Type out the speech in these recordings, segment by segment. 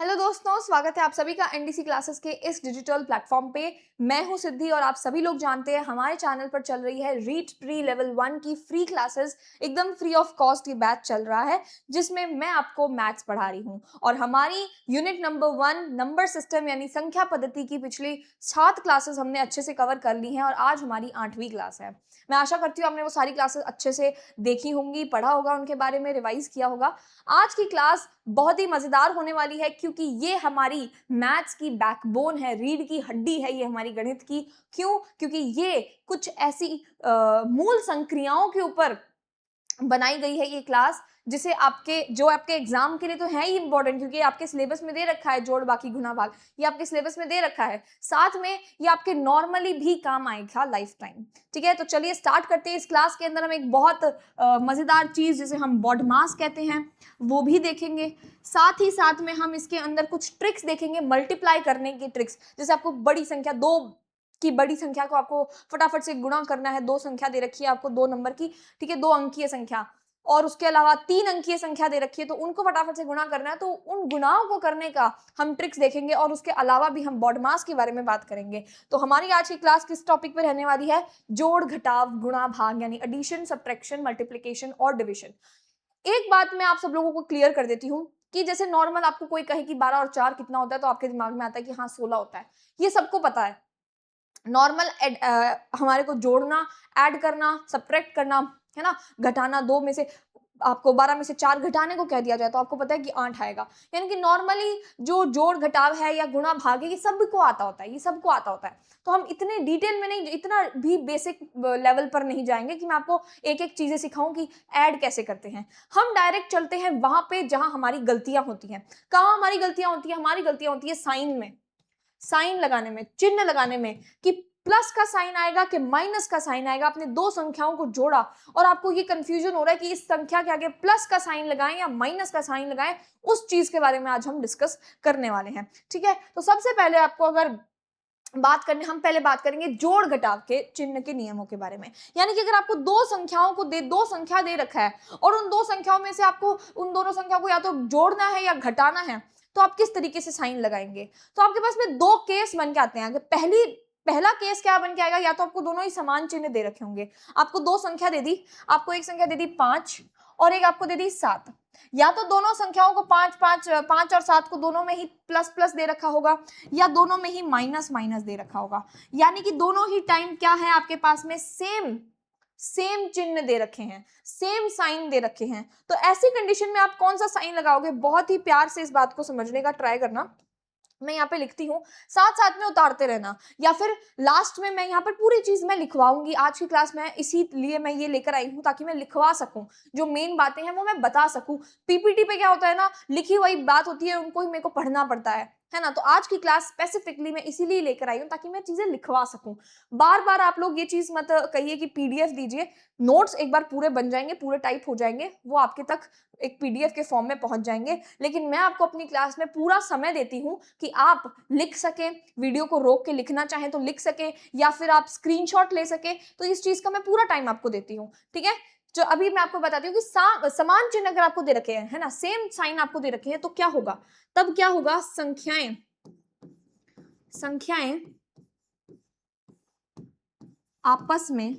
Hello दोस्तों, स्वागत है आप सभी का एनडीसी क्लासेस के इस डिजिटल प्लेटफॉर्म पे। मैं हूं सिद्धि और आप सभी लोग जानते हैं हमारे चैनल पर चल रही है रीड प्री लेवल 1 की फ्री क्लासेस। एकदम फ्री ऑफ कॉस्ट ये बैच चल रहा है जिसमें मैं आपको मैथ्स पढ़ा रही हूं और हमारी यूनिट नंबर 1 नंबर सिस्टम यानी संख्या पद्धति की पिछली 7 क्लासेस हमने अच्छे से कवर कर ली हैं और आज हमारी 8वीं क्लास है। मैं आशा करती हूँ आपने वो सारी क्लासेस अच्छे से देखी होंगी, पढ़ा होगा, उनके बारे में रिवाइज किया होगा। आज की क्लास बहुत ही मजेदार होने वाली है क्योंकि ये हमारी मैथ्स की बैकबोन है, रीढ़ की हड्डी है ये हमारी गणित की। क्यों? क्योंकि ये कुछ ऐसी मूल संक्रियाओं के ऊपर बनाई गई है ये क्लास, जिसे आपके एग्जाम के लिए तो है ही इंपॉर्टेंट क्योंकि आपके सिलेबस में दे रखा है जोड़ बाकी गुना भाग, ये आपके सिलेबस में दे रखा है। साथ में ये आपके नॉर्मली भी काम आएगा लाइफ टाइम। ठीक है, तो चलिए स्टार्ट करते हैं। इस क्लास के अंदर हम एक बहुत मजेदार चीज जिसे हम बॉड मास कहते हैं वो भी देखेंगे। साथ ही साथ में हम इसके अंदर कुछ ट्रिक्स देखेंगे, मल्टीप्लाई करने की ट्रिक्स। जैसे आपको बड़ी संख्या दो की बड़ी संख्या को आपको फटाफट से गुणा करना है। दो संख्या दे रखी है आपको 2 नंबर की, ठीक है, 2 अंकीय संख्या, और उसके अलावा 3 अंकीय संख्या दे रखी है तो उनको फटाफट से गुणा करना है। तो उन गुणाओं को करने का हम ट्रिक्स देखेंगे और उसके अलावा भी हम बॉड मास के बारे में बात करेंगे। तो हमारी आज की क्लास किस टॉपिक पर रहने वाली है? जोड़ घटाव गुणा भाग यानी एडिशन, सब्ट्रैक्शन, मल्टीप्लिकेशन और डिविजन। एक बात मैं आप सब लोगों को क्लियर कर देती हूँ कि जैसे नॉर्मल आपको कोई कहे कि 12 और 4 कितना होता है तो आपके दिमाग में आता है कि हाँ 16 होता है। ये सबको पता है। नॉर्मल हमारे को जोड़ना, ऐड करना, सब्ट्रैक्ट करना, है ना, घटाना, 2 में से आपको 12 में से 4 घटाने को कह दिया जाए तो आपको पता है कि 8 आएगा। यानी कि नॉर्मली जो जोड़ घटाव है या गुणा भाग है ये सबको आता होता है, ये सबको आता होता है। तो हम इतने डिटेल में नहीं, इतना भी बेसिक लेवल पर नहीं जाएंगे कि मैं आपको एक एक चीजें सिखाऊं कि ऐड कैसे करते हैं। हम डायरेक्ट चलते हैं वहां पे जहां हमारी गलतियां होती हैं। कहाँ हमारी गलतियां होती है? हमारी गलतियां होती है साइन में, साइन लगाने में, चिन्ह लगाने में, कि प्लस का साइन आएगा कि माइनस का साइन आएगा। आपने दो संख्याओं को जोड़ा और आपको ये कंफ्यूजन हो रहा है कि इस संख्या के आगे प्लस का साइन लगाएं या माइनस का साइन लगाएं। उस चीज के बारे में आज हम डिस्कस करने वाले हैं। ठीक है, तो सबसे पहले आपको अगर हम पहले बात करेंगे जोड़ घटाव के चिन्ह के नियमों के बारे में। यानी कि अगर आपको दो संख्याओं को दो संख्या दे रखा है और उन दो संख्याओं में से आपको उन दोनों संख्याओं को या तो जोड़ना है या घटाना है तो आप किस तरीके से साइन लगाएंगे? तो आपके पास में दो केस बन के आते हैं। पहला केस क्या बन के आएगा? या तो आपको दोनों ही समान चिन्ह दे रखे होंगे, आपको दो संख्या दे दी, आपको एक संख्या दे दी 5 और एक आपको दे दी 7। या तो दोनों संख्याओं को 5 और 7 को दोनों में ही प्लस प्लस दे रखा होगा या दोनों में ही माइनस माइनस दे रखा होगा। यानी कि दोनों ही टाइम क्या है आपके पास में? सेम चिन्ह दे रखे हैं, सेम साइन दे रखे हैं। तो ऐसी कंडीशन में आप कौन सा साइन लगाओगे? बहुत ही प्यार से इस बात को समझने का ट्राई करना। मैं यहाँ पे लिखती हूँ, साथ साथ में उतारते रहना, या फिर लास्ट में मैं यहाँ पर पूरी चीज मैं लिखवाऊंगी। आज की क्लास में इसीलिए मैं ये लेकर आई हूँ ताकि मैं लिखवा सकूं, जो मेन बातें हैं वो मैं बता सकूं। पीपीटी पे क्या होता है ना, लिखी हुई बात होती है, उनको ही मेरे को पढ़ना पड़ता है ना। तो आज की क्लास स्पेसिफिकली मैं इसीलिए लेकर आई हूँ ताकि मैं चीजें लिखवा सकूं। बार बार आप लोग ये चीज मत कहिए कि पीडीएफ दीजिए। नोट्स एक बार पूरे बन जाएंगे, पूरे टाइप हो जाएंगे, वो आपके तक एक पीडीएफ के फॉर्म में पहुंच जाएंगे। लेकिन मैं आपको अपनी क्लास में पूरा समय देती हूँ कि आप लिख सकें, वीडियो को रोक के लिखना चाहें तो लिख सकें, या फिर आप स्क्रीनशॉट ले सकें। तो इस चीज का मैं पूरा टाइम आपको देती हूँ। ठीक है, जो अभी मैं आपको बताती हूँ कि समान चिन्ह अगर आपको दे रखे हैं, है ना, सेम साइन आपको दे रखे हैं, तो क्या होगा? तब क्या होगा? संख्याएं आपस में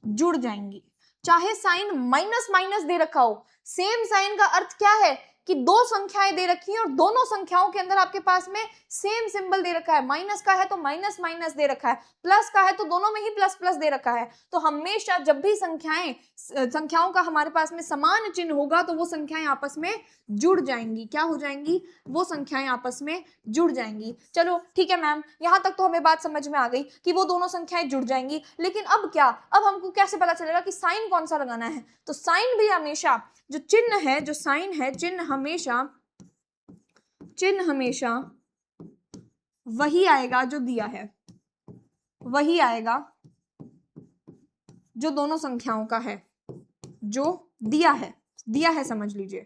जुड़ जाएंगी। चाहे साइन माइनस माइनस दे रखा हो, सेम साइन का अर्थ क्या है कि दो संख्याएं दे रखी हैं और दोनों संख्याओं के अंदर आपके पास में सेम सिंबल दे रखा है। माइनस का है तो माइनस माइनस दे रखा है, प्लस का है तो दोनों में ही प्लस प्लस दे रखा है। तो हमेशा जब भी संख्याओं का हमारे पास में समान चिन्ह होगा तो वो संख्याएं आपस में जुड़ जाएंगी। क्या हो जाएंगी? वो संख्याएं आपस में जुड़ जाएंगी। चलो ठीक है मैम, यहां तक तो हमें बात समझ में आ गई कि वो दोनों संख्याएं जुड़ जाएंगी। लेकिन अब क्या? अब हमको कैसे पता चलेगा कि साइन कौन सा लगाना है? तो साइन भी हमेशा, जो चिन्ह है, जो साइन है, चिन्ह हमेशा वही आएगा जो दिया है, वही आएगा जो दोनों संख्याओं का है, जो दिया है समझ लीजिए।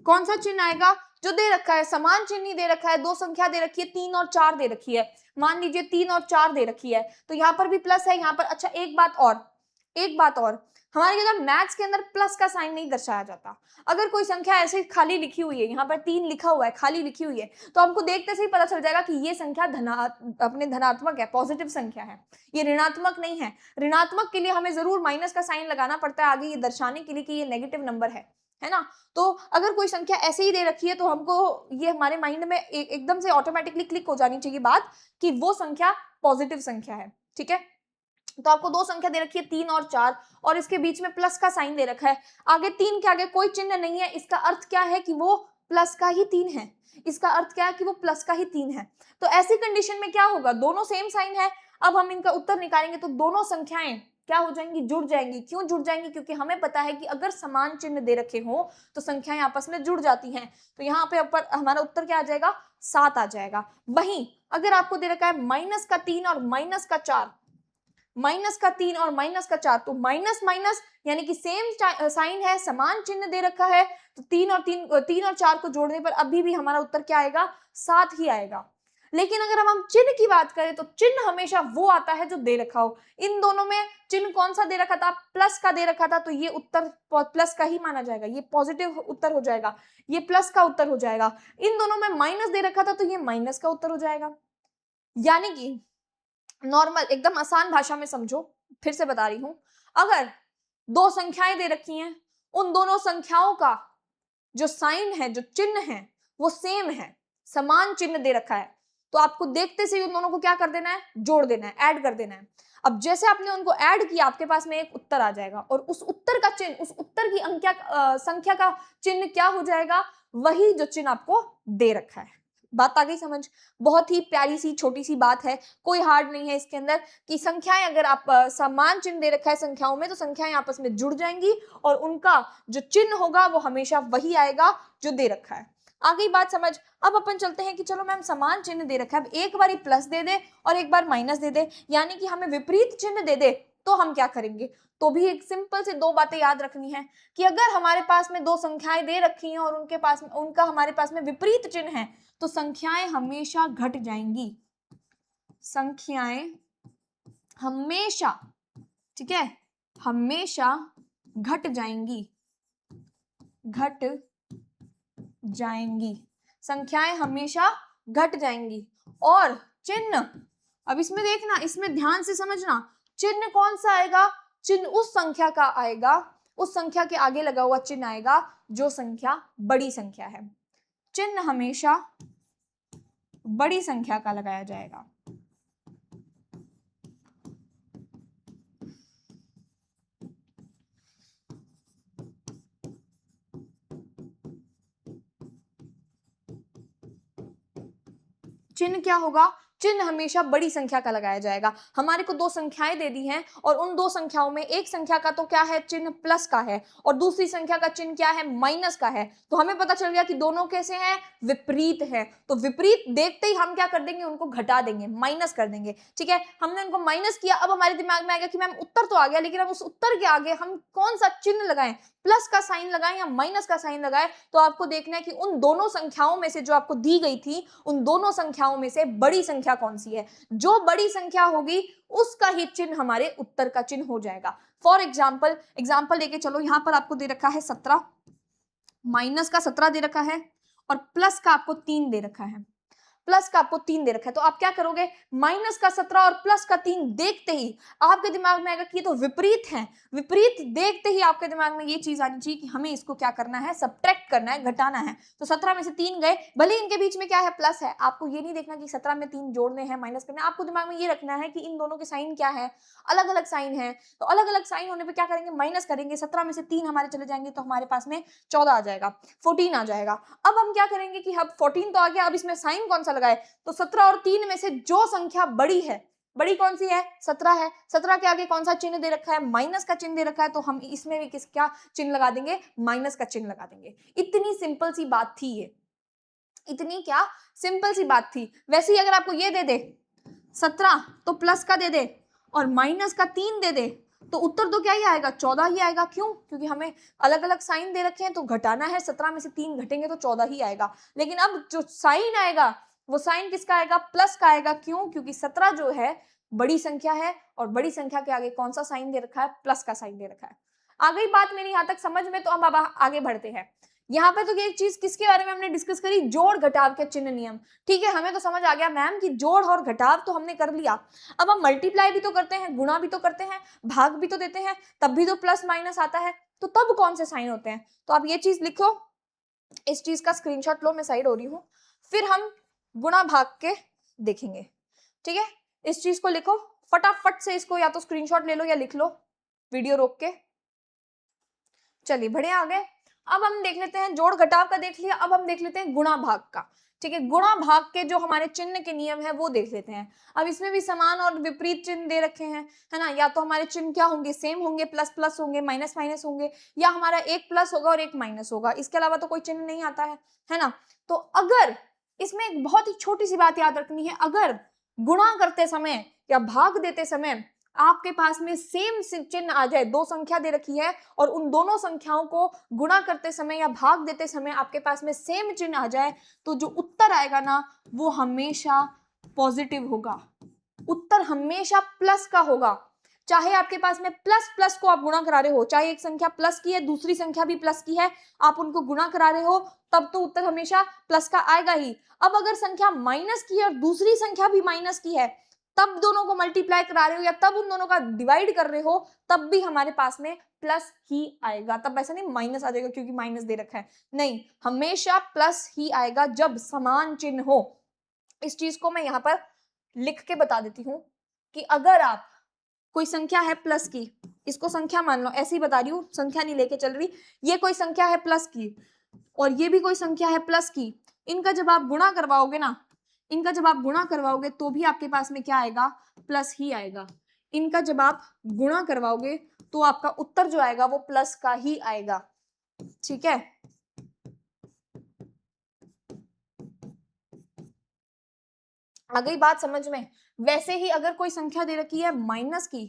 कौन सा चिन्ह आएगा? जो दे रखा है। समान चिन्ह ही दे रखा है, दो संख्या दे रखी है, 3 और 4 दे रखी है। मान लीजिए 3 और 4 दे रखी है तो यहां पर भी प्लस है, यहां पर। अच्छा एक बात और, एक बात और, हमारे के अंदर मैथ्स के अंदर प्लस का साइन नहीं दर्शाया जाता। अगर कोई संख्या ऐसे खाली लिखी हुई है, यहाँ पर 3 लिखा हुआ है, खाली लिखी हुई है, तो हमको देखते से ही पता चल जाएगा कि ये संख्या अपने धनात्मक है, पॉजिटिव संख्या है, ये ऋणात्मक नहीं है। ऋणात्मक के लिए हमें जरूर माइनस का साइन लगाना पड़ता है आगे ये दर्शाने के लिए कि ये नेगेटिव नंबर है ना। तो अगर कोई संख्या ऐसे ही दे रखी है तो हमको ये हमारे माइंड में एकदम से ऑटोमेटिकली क्लिक हो जानी चाहिए बात कि वो संख्या पॉजिटिव संख्या है। ठीक है, तो आपको दो संख्या दे रखी है 3 और 4 और इसके बीच में प्लस का साइन दे रखा है, आगे 3 के आगे कोई चिन्ह नहीं है, इसका अर्थ क्या है कि वो प्लस का ही 3 है। इसका अर्थ क्या है कि वो प्लस का ही 3 है। तो ऐसी कंडीशन में क्या होगा, दोनों सेम साइन है। अब हम इनका उत्तर निकालेंगे तो दोनों संख्याएं क्या हो जाएंगी, जुड़ जाएंगी। क्यों जुड़ जाएंगी, क्योंकि हमें पता है कि अगर समान चिन्ह दे रखे हो तो संख्याएं आपस में जुड़ जाती हैं। तो यहाँ पे ऊपर हमारा उत्तर क्या आ जाएगा, 7 आ जाएगा। वहीं अगर आपको दे रखा है माइनस का 3 और माइनस का 4, माइनस का 3 और माइनस का 4, तो माइनस माइनस यानी कि सेम साइन है, समान चिन्ह दे रखा है, तो 3 और 4 को जोड़ने पर अभी भी हमारा उत्तर क्या आएगा, 7 ही आएगा। लेकिन अगर हम चिन्ह की बात करें तो चिन्ह हमेशा वो आता है जो दे रखा हो। इन दोनों में चिन्ह कौन सा दे रखा था, प्लस का दे रखा था, तो ये उत्तर प्लस का ही माना जाएगा, ये पॉजिटिव उत्तर हो जाएगा, ये प्लस का उत्तर हो जाएगा। इन दोनों में माइनस दे रखा था तो ये माइनस का उत्तर हो जाएगा। यानी कि नॉर्मल एकदम आसान भाषा में समझो, फिर से बता रही हूं, अगर दो संख्याएं दे रखी हैं, उन दोनों संख्याओं का जो साइन है, जो चिन्ह है, वो सेम है, समान चिन्ह दे रखा है, तो आपको देखते से ही उन दोनों को क्या कर देना है, जोड़ देना है, ऐड कर देना है। अब जैसे आपने उनको ऐड किया, आपके पास में एक उत्तर आ जाएगा और उस उत्तर का चिन्ह, उस उत्तर की संख्या का चिन्ह क्या हो जाएगा, वही जो चिन्ह आपको दे रखा है। बात आ गई समझ। बहुत ही प्यारी सी छोटी सी बात है, कोई हार्ड नहीं है इसके अंदर, कि संख्याएं अगर आप समान चिन्ह दे रखा है संख्याओं में, तो संख्याएं आपस में जुड़ जाएंगी और उनका जो चिन्ह होगा वो हमेशा वही आएगा जो दे रखा है। आ गई बात समझ। अब अपन चलते हैं कि चलो मैम समान चिन्ह दे रखा है, अब एक बार प्लस दे दे और एक बार माइनस दे दे, यानी कि हमें विपरीत चिन्ह दे दे, तो हम क्या करेंगे। तो भी एक सिंपल से दो बातें याद रखनी है कि अगर हमारे पास में दो संख्याएं दे रखी हैं और उनका हमारे पास में विपरीत चिन्ह है, तो संख्याएं हमेशा घट जाएंगी, संख्याएं हमेशा, ठीक है, हमेशा घट जाएंगी, घट जाएंगी, संख्याएं हमेशा घट जाएंगी। और चिन्ह, अब इसमें देखना, इसमें ध्यान से समझना, चिन्ह कौन सा आएगा, चिन्ह उस संख्या का आएगा, उस संख्या के आगे लगा हुआ चिन्ह आएगा जो संख्या बड़ी संख्या है। चिन्ह हमेशा बड़ी संख्या का लगाया जाएगा। चिन्ह क्या होगा, चिन्ह हमेशा बड़ी संख्या का लगाया जाएगा। हमारे को दो संख्याएं दे दी हैं और उन दो संख्याओं में एक संख्या का तो क्या है, चिन्ह प्लस का है, और दूसरी संख्या का चिन्ह क्या है, माइनस का है। तो हमें पता चल गया कि दोनों कैसे हैं, विपरीत है। तो विपरीत देखते ही हम क्या कर देंगे, उनको घटा देंगे, माइनस कर देंगे। ठीक है, हमने उनको माइनस किया, अब हमारे दिमाग में आ गया कि मैम उत्तर तो आ गया, लेकिन अब उस उत्तर के आगे हम कौन सा चिन्ह लगाएं, प्लस का साइन लगाएं या माइनस का साइन लगाएं। तो आपको देखना है कि उन दोनों संख्याओं में से जो आपको दी गई थी, उन दोनों संख्याओं में से बड़ी संख्या कौन सी है, जो बड़ी संख्या होगी उसका ही चिन्ह हमारे उत्तर का चिन्ह हो जाएगा। फॉर एग्जाम्पल लेके चलो, यहां पर आपको दे रखा है 17, माइनस का 17 दे रखा है और प्लस का आपको 3 दे रखा है, प्लस का आपको 3 दे रखा है। तो आप क्या करोगे, माइनस का 17 और प्लस का 3 देखते ही आपके दिमाग में आएगा कि ये तो विपरीत है। विपरीत देखते ही आपके दिमाग में ये चीज आनी चाहिए कि हमें इसको क्या करना है, सब्ट्रैक्ट करना है, घटाना है। तो 17 में से 3 गए, भले इनके बीच में क्या है, प्लस है, आपको ये नहीं देखना कि 17 में 3 जोड़ने हैं, माइनस करना है। आपको दिमाग में ये रखना है कि इन दोनों के साइन क्या है, अलग अलग साइन है। तो अलग अलग साइन होने पर क्या करेंगे, माइनस करेंगे, 17 में से 3 हमारे चले जाएंगे, तो हमारे पास में 14 आ जाएगा, 14 आ जाएगा। अब हम क्या करेंगे कि अब 14 तो आ गया, अब इसमें साइन कौन सा लगाए, तो 17 और 3 में से जो संख्या बड़ी है, बड़ी कौन सी है, 17 है। 17 के आगे कौन सा चिन्ह दे रखा है, माइनस का चिन्ह दे रखा है, तो हम इसमें भी क्या चिन्ह लगा देंगे, माइनस का चिन्ह लगा देंगे। इतनी सिंपल सी बात थी ये, इतनी क्या सिंपल सी बात थी। वैसे ही अगर आपको ये दे दे 17 तो प्लस का दे दे और माइनस का 3 दे दे, तो उत्तर तो क्या ही आएगा, 14 ही आएगा। क्यों, क्योंकि हमें अलग अलग साइन दे रखे हैं, तो घटाना है, 17 में से 3 घटेंगे तो 14 ही आएगा। लेकिन अब जो साइन आएगा वो साइन किसका आएगा, प्लस का आएगा। क्यों, क्योंकि 17 जो है बड़ी संख्या है और बड़ी संख्या के आगे कौन सा साइन दे रखा है, प्लस का साइन दे रखा है। आ गई बात मेरी यहां तक समझ में? तो अब आगे बढ़ते हैं। यहाँ पे तो ये चीज किसके बारे में हमने डिस्कस करी, जोड़ घटाव के चिन्ह नियम। ठीक है, हमें तो समझ आ गया मैम कि जोड़ और घटाव तो हमने कर लिया, अब हम मल्टीप्लाई भी तो करते हैं, गुणा भी तो करते हैं, भाग भी तो देते हैं, तब भी तो प्लस माइनस आता है, तो तब कौन से साइन होते हैं? तो आप ये चीज लिखो, इस चीज का स्क्रीनशॉट लो, मैं साइड हो रही हूँ, फिर हम गुणा भाग के देखेंगे। ठीक है, इस चीज को लिखो फटाफट से, इसको या तो स्क्रीनशॉट ले लो या लिख लो वीडियो रोक के। चलिए बढ़िया, आ गए। अब हम देख लेते हैं, जोड़ घटाव का देख लिया, अब हम देख लेते हैं गुणा भाग का। ठीक है, गुणा भाग के जो हमारे चिन्ह के नियम है वो देख लेते हैं। अब इसमें भी समान और विपरीत चिन्ह दे रखे हैं, है ना। या तो हमारे चिन्ह क्या होंगे, सेम होंगे, प्लस प्लस होंगे, माइनस माइनस होंगे, या हमारा एक प्लस होगा और एक माइनस होगा, इसके अलावा तो कोई चिन्ह नहीं आता है ना। तो अगर इसमें एक बहुत ही छोटी सी बात याद रखनी है, अगर गुणा करते समय या भाग देते समय आपके पास में सेम चिन्ह आ जाए, दो संख्या दे रखी है और उन दोनों संख्याओं को गुणा करते समय या भाग देते समय आपके पास में सेम चिन्ह आ जाए, तो जो उत्तर आएगा ना वो हमेशा पॉजिटिव होगा, उत्तर हमेशा प्लस का होगा। चाहे आपके पास में प्लस प्लस को आप गुणा करा रहे हो, चाहे एक संख्या प्लस की है दूसरी संख्या भी प्लस की है, आप उनको गुणा करा रहे हो, तब तो उत्तर हमेशा प्लस का आएगा ही। अब अगर संख्या माइनस की है और दूसरी संख्या भी माइनस की है, तब दोनों को मल्टीप्लाई करा रहे हो या तब उन दोनों का डिवाइड कर रहे हो, तब भी हमारे पास में प्लस ही आएगा। तब ऐसा नहीं माइनस आ जाएगा क्योंकि माइनस दे रखा है, नहीं, हमेशा प्लस ही आएगा जब समान चिन्ह हो। इस चीज को मैं यहाँ पर लिख के बता देती हूँ कि अगर आप कोई संख्या है प्लस की, इसको संख्या मान लो, ऐसे ही बता रही हूँ, संख्या नहीं लेके चल रही, ये कोई संख्या है प्लस की और ये भी कोई संख्या है प्लस की, इनका जब आप गुणा करवाओगे ना, इनका जब आप गुणा करवाओगे तो भी आपके पास में क्या आएगा, प्लस ही आएगा। इनका जब आप गुणा करवाओगे तो आपका उत्तर जो आएगा वो प्लस का ही आएगा। ठीक है, आ गई बात समझ में? वैसे ही अगर कोई संख्या दे रखी है माइनस की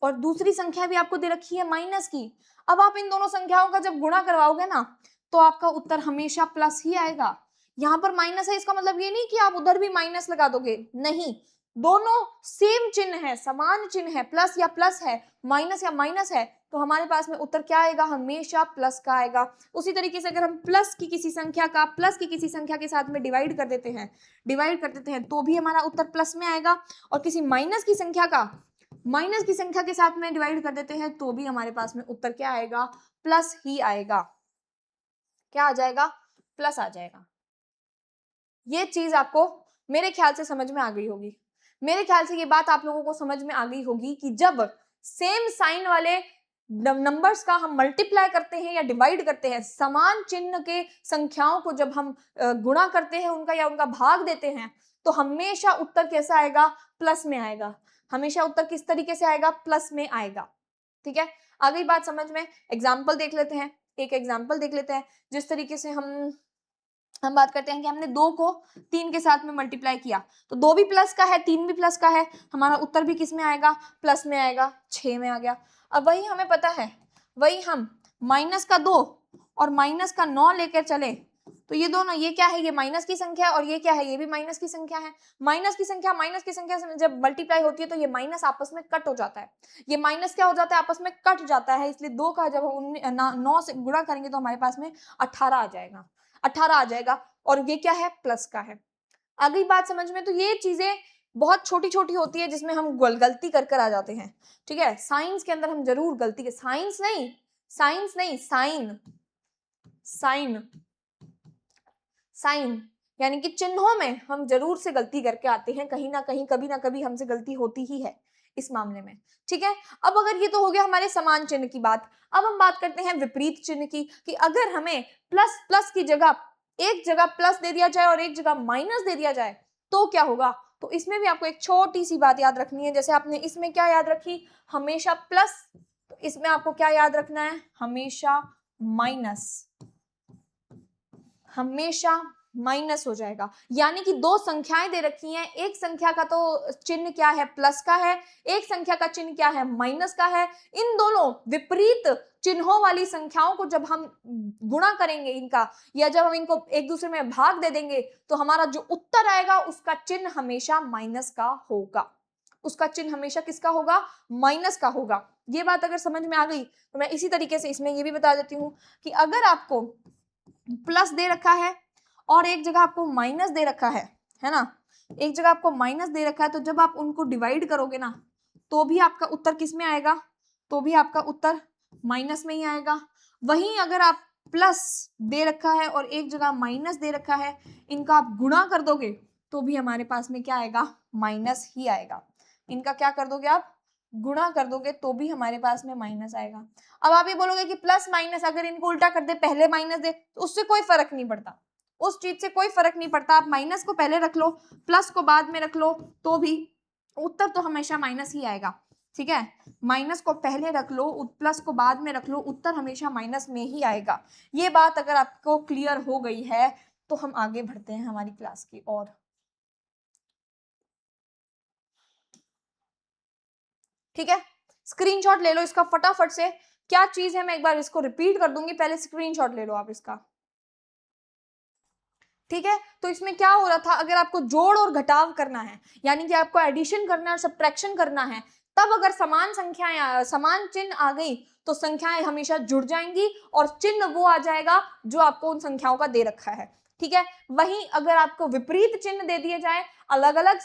और दूसरी संख्या भी आपको दे रखी है माइनस की, अब आप इन दोनों संख्याओं का जब गुणा करवाओगे ना तो आपका उत्तर हमेशा प्लस ही आएगा। यहां पर माइनस है, इसका मतलब ये नहीं कि आप उधर भी माइनस लगा दोगे, नहीं, दोनों सेम चिन्ह है, समान चिन्ह है, प्लस या प्लस है, माइनस या माइनस है, तो हमारे पास में उत्तर क्या आएगा, हमेशा प्लस का आएगा। उसी तरीके से अगर हम प्लस की किसी संख्या का प्लस की किसी संख्या के साथ में डिवाइड कर देते हैं तो भी हमारा उत्तर प्लस में आएगा, और किसी माइनस की संख्या का माइनस की संख्या के साथ में डिवाइड कर देते हैं तो भी हमारे पास में उत्तर क्या आएगा, प्लस ही आएगा। क्या आ जाएगा, प्लस आ जाएगा। ये चीज आपको मेरे ख्याल से समझ में आ गई होगी, मेरे ख्याल से ये बात आप लोगों को समझ में आ गई होगी कि जब सेम साइन वाले नंबर्स का हम मल्टीप्लाई करते हैं या डिवाइड करते हैं, समान चिन्ह के संख्याओं को जब हम गुणा करते हैं उनका या उनका भाग देते हैं, तो हमेशा उत्तर कैसा आएगा, प्लस में आएगा। हमेशा उत्तर किस तरीके से आएगा, प्लस में आएगा। ठीक है, आ गई बात समझ में? एग्जाम्पल देख लेते हैं, एक एग्जाम्पल देख लेते हैं। जिस तरीके से हम बात करते हैं कि हमने 2 को 3 के साथ में मल्टीप्लाई किया, तो 2 भी प्लस का है 3 भी प्लस का है, हमारा उत्तर भी किस में आएगा, प्लस में आएगा, 6 में आ गया। अब वही हमें पता है, वही हम माइनस का 2 और माइनस का 9 लेकर चले, तो ये दोनों, ये क्या है, ये माइनस की संख्या है और ये क्या है, ये भी माइनस की संख्या है। माइनस की संख्या से जब मल्टीप्लाई होती है तो ये माइनस आपस में कट हो जाता है, ये माइनस क्या हो जाता है, आपस में कट जाता है, इसलिए 2 का जब हम 9 से गुणा करेंगे तो हमारे पास में 18 आ जाएगा, 18 आ जाएगा, और ये क्या है, प्लस का है। आ गई बात समझ में? तो ये चीजें बहुत छोटी छोटी होती है जिसमें हम गलती कर आ जाते हैं। ठीक है, साइंस के अंदर हम जरूर गलती, साइंस नहीं, साइन साइन साइन यानी कि चिन्हों में हम जरूर से गलती करके आते हैं, कहीं ना कहीं कभी ना कभी हमसे गलती होती ही है इस मामले में। ठीक है, अब अगर ये तो हो गया हमारे समान चिन्ह की बात, अब हम बात करते हैं विपरीत चिन्ह की, कि अगर हमें प्लस प्लस की जगह एक जगह प्लस दे दिया जाए और एक जगह माइनस दे दिया जाए तो क्या होगा। तो इसमें भी आपको एक छोटी सी बात याद रखनी है, जैसे आपने इसमें क्या याद रखी, हमेशा प्लस, तो इसमें आपको क्या याद रखना है, हमेशा माइनस, हमेशा माइनस हो जाएगा। यानी कि दो संख्याएं दे रखी हैं, एक संख्या का तो चिन्ह क्या है, प्लस का है, एक संख्या का चिन्ह क्या है, माइनस का है। इन दोनों विपरीत चिन्हों वाली संख्याओं को जब हम गुणा करेंगे इनका, या जब हम इनको एक दूसरे में भाग दे देंगे, तो हमारा जो उत्तर आएगा उसका चिन्ह हमेशा माइनस का होगा। उसका चिन्ह हमेशा किसका होगा, माइनस का होगा। ये बात अगर समझ में आ गई तो मैं इसी तरीके से इसमें ये भी बता देती हूं कि अगर आपको प्लस दे रखा है और एक जगह आपको माइनस दे रखा है ना, एक जगह आपको माइनस दे रखा है, तो जब आप उनको डिवाइड करोगे ना, तो भी आपका उत्तर किस में आएगा, तो भी आपका उत्तर माइनस में ही आएगा। वहीं अगर आप प्लस दे रखा है और एक जगह माइनस दे रखा है, इनका आप गुणा कर दोगे तो भी हमारे पास में क्या आएगा, माइनस ही आएगा। इनका क्या कर दोगे आप, गुणा कर दोगे तो भी हमारे पास में माइनस आएगा। अब आप ये बोलोगे कि प्लस माइनस अगर इनको उल्टा कर दे, पहले माइनस दे, तो उससे कोई फर्क नहीं पड़ता, उस चीज से कोई फर्क नहीं पड़ता। आप माइनस को पहले रख लो, प्लस को बाद में रख लो, तो भी उत्तर तो हमेशा माइनस ही आएगा। ठीक है, माइनस को पहले रख लो, प्लस को बाद में रख लो, उत्तर हमेशा माइनस में ही आएगा। ये बात अगर आपको क्लियर हो गई है तो हम आगे बढ़ते हैं हमारी क्लास की ओर। ठीक है, स्क्रीनशॉट ले लो इसका फटाफट से। क्या चीज है मैं एक बार इसको रिपीट कर दूंगी, पहले स्क्रीनशॉट ले लो आप इसका। ठीक है, तो इसमें क्या हो रहा था, अगर आपको जोड़ और घटाव करना है, यानी कि आपको एडिशन करना है और सब्ट्रैक्शन करना है, तब अगर समान संख्याएं, समान चिन्ह आ गई तो संख्याएं हमेशा जुड़ जाएंगी और चिन्ह वो आ जाएगा जो आपको उन संख्याओं का दे रखा है। ठीक है, वहीं अगर आपको विपरीत चिन्ह दे दिए जाए, अलग अलग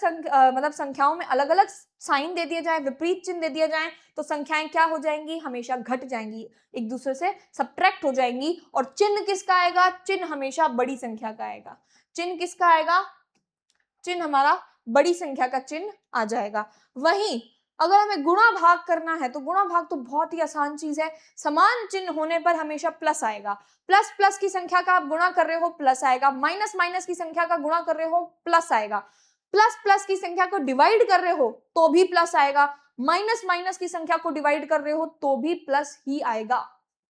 मतलब संख्याओं में अलग अलग साइन दे दिए जाए, विपरीत चिन्ह दे दिए जाए, तो संख्याएं क्या हो जाएंगी, हमेशा घट जाएंगी, एक दूसरे से सब्ट्रैक्ट हो जाएंगी। और चिन्ह किसका आएगा, चिन्ह हमेशा बड़ी संख्या का आएगा। चिन्ह किसका आएगा, चिन्ह हमारा बड़ी संख्या का चिन्ह आ जाएगा। वहीं अगर हमें गुणा भाग करना है तो गुणा भाग तो बहुत ही आसान चीज है, समान चिन्ह होने पर हमेशा प्लस आएगा। प्लस प्लस की संख्या का आप गुणा कर रहे हो, प्लस आएगा। माइनस माइनस की संख्या का गुणा कर रहे हो, प्लस आएगा। प्लस प्लस की संख्या को डिवाइड कर रहे हो तो भी प्लस आएगा। माइनस माइनस की संख्या को डिवाइड कर रहे हो तो भी प्लस ही आएगा।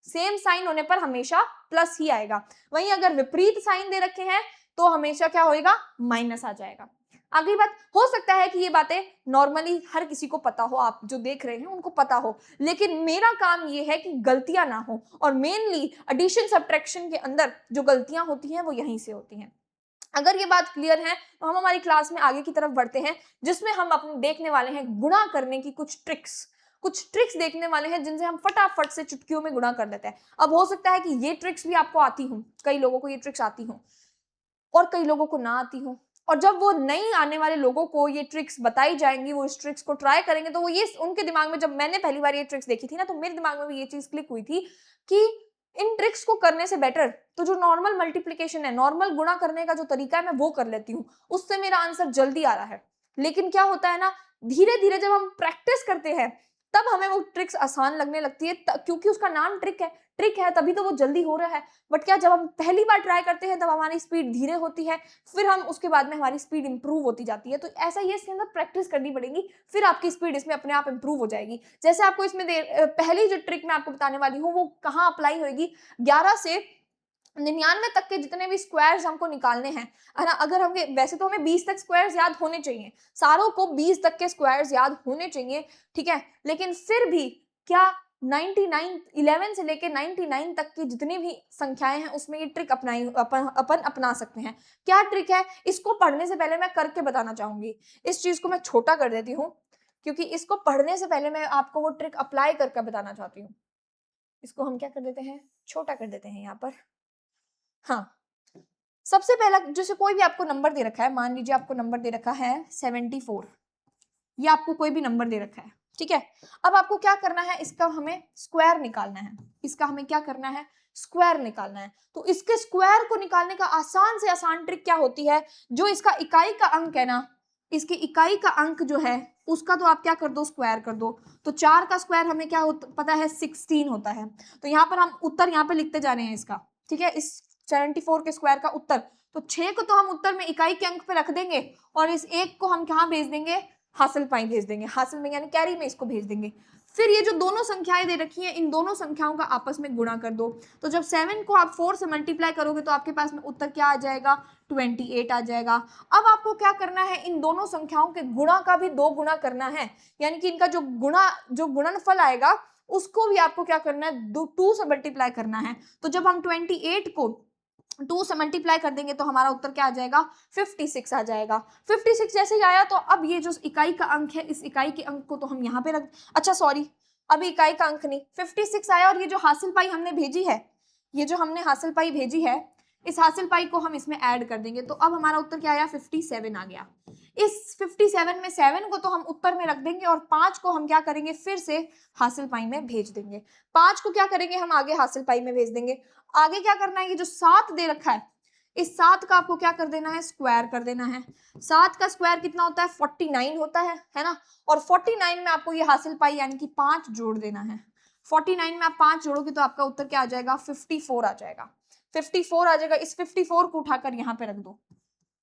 सेम साइन होने पर हमेशा प्लस ही आएगा। वहीं अगर विपरीत साइन दे रखे हैं तो हमेशा क्या होएगा, माइनस आ जाएगा। अगली बात, हो सकता है कि ये बातें नॉर्मली हर किसी को पता हो, आप जो देख रहे हैं उनको पता हो, लेकिन मेरा काम ये है कि गलतियां ना हो, और मेनली एडिशन सब्ट्रैक्शन के अंदर जो गलतियां होती हैं वो यहीं से होती हैं। अगर ये बात क्लियर है तो हम हमारी क्लास में आगे की तरफ बढ़ते हैं, जिसमें हम अपने देखने वाले हैं गुणा करने की कुछ ट्रिक्स देखने वाले हैं, जिनसे हम फटाफट से चुटकियों में गुणा कर देते हैं। अब हो सकता है कि ये ट्रिक्स भी आपको आती हो, कई लोगों को ये ट्रिक्स आती हो और कई लोगों को ना आती हो, और जब वो नई आने वाले लोगों को ये ट्रिक्स बताई जाएंगी, वो इस ट्रिक्स को ट्राई करेंगे, तो वो ये उनके दिमाग में, जब मैंने पहली बार ये ट्रिक्स देखी थी ना, तो मेरे दिमाग में भी ये चीज क्लिक हुई थी कि इन ट्रिक्स को करने से बेटर तो जो नॉर्मल मल्टीप्लिकेशन है, नॉर्मल गुणा करने का जो तरीका है, मैं वो कर लेती हूँ, उससे मेरा आंसर जल्दी आ रहा है। लेकिन क्या होता है ना, धीरे धीरे जब हम प्रैक्टिस करते हैं तब हमें वो ट्रिक्स आसान लगने लगती है, क्योंकि उसका नाम ट्रिक है, तभी तो वो जल्दी हो रहा है। बट क्या, जब हम पहली बार ट्राई करते हैं तब हमारी स्पीड धीरे होती है, फिर हम उसके बाद में हमारी स्पीड इंप्रूव होती जाती है। तो ऐसा ही इसके अंदर प्रैक्टिस करनी पड़ेगी, फिर आपकी स्पीड इसमें अपने आप इंप्रूव हो जाएगी। जैसे आपको इसमें पहली जो ट्रिक मैं आपको बताने वाली हूँ वो कहाँ अप्लाई होगी, 11 से 99 तक के जितने भी स्क्वायर्स हमको निकालने हैं, है ना, अगर हमें, वैसे तो हमें 20 तक स्क्वायर्स याद होने चाहिए, सारों को 20 तक के स्क्वायर्स याद होने चाहिए। ठीक है, लेकिन फिर भी क्या 99, 11 से लेके 99 तक की जितनी भी संख्याएं हैं उसमें ये ट्रिक अपन अपना सकते हैं। क्या ट्रिक है, इसको पढ़ने से पहले मैं करके बताना चाहूंगी। इस चीज को मैं छोटा कर देती हूँ, क्योंकि इसको पढ़ने से पहले मैं आपको वो ट्रिक अप्लाई करके बताना चाहती हूँ। इसको हम क्या कर देते हैं, छोटा कर देते हैं यहाँ पर। हाँ, सबसे पहला, जैसे कोई भी आपको नंबर दे रखा है, मान लीजिए आपको नंबर दे रखा है 74, या आपको कोई भी नंबर दे रखा है, ठीक है। अब आपको क्या करना है, इसका हमें स्क्वायर निकालना है, इसका हमें क्या करना है, स्क्वायर निकालना है। तो इसके स्क्वायर को निकालने का आसान से आसान ट्रिक क्या होती है, जो इसका इकाई का अंक है ना, इसकी इकाई का अंक जो है उसका तो आप क्या कर दो, स्क्वायर कर दो। तो 4 का स्क्वायर हमें क्या पता है, 16 होता है। तो यहाँ पर हम उत्तर यहाँ पे लिखते जा रहे हैं इसका, ठीक है, इस 74 के स्क्वायर का उत्तर। तो 6 को तो हम उत्तर में इकाई के अंक पे रख देंगे, और इस 1 को हम कहाँ भेज देंगे, हासिल पाई भेज देंगे, हासिल में यानी कैरी में इसको भेज देंगे। फिर ये जो दोनों संख्याएं दे रखी हैं, इन दोनों संख्याओं का आपस में गुणा कर दो। तो जब 7 को आप 4 से मल्टीप्लाई करोगे तो आपके पास में उत्तर क्या आ जाएगा, 28 आ जाएगा। अब आपको क्या करना है, इन दोनों संख्याओं के गुणा का भी 2 गुना करना है, यानी कि इनका जो गुणनफल आएगा उसको भी आपको क्या करना है, 2 से मल्टीप्लाई करना है। तो जब हम 28 को 2 से मल्टीप्लाई कर देंगे तो हमारा उत्तर क्या आ जाएगा, 56 आ जाएगा। 56 जैसे ही आया तो अब ये जो इकाई का अंक है, इस इकाई के अंक को तो हम यहाँ पे रख, अच्छा सॉरी, अभी इकाई का अंक नहीं, 56 आया। और ये जो हासिल पाई हमने भेजी है, ये जो हमने हासिल पाई भेजी है, इस हासिल पाई को हम इसमें ऐड कर देंगे तो अब हमारा उत्तर क्या आया, 57 आ गया। इस 57 में 7 को तो हम उत्तर में रख देंगे और 5 को हम क्या करेंगे, फिर से हासिल पाई में भेज देंगे। 5 को क्या करेंगे, हम आगे हासिल पाई में भेज देंगे। आगे क्या करना है, ये जो 7 दे रखा है, इस 7 का आपको क्या कर देना है, स्क्वायर कर देना है। 7 का स्क्वायर कितना होता है, 49 होता है ना। और 49 में आपको ये हासिल पाई यानी कि 5 जोड़ देना है। 49 में आप 5 जोड़ोगे तो आपका उत्तर क्या आ जाएगा, 54 आ जाएगा। 54 आ जाएगा। इस 54 को उठाकर यहाँ पे रख दो,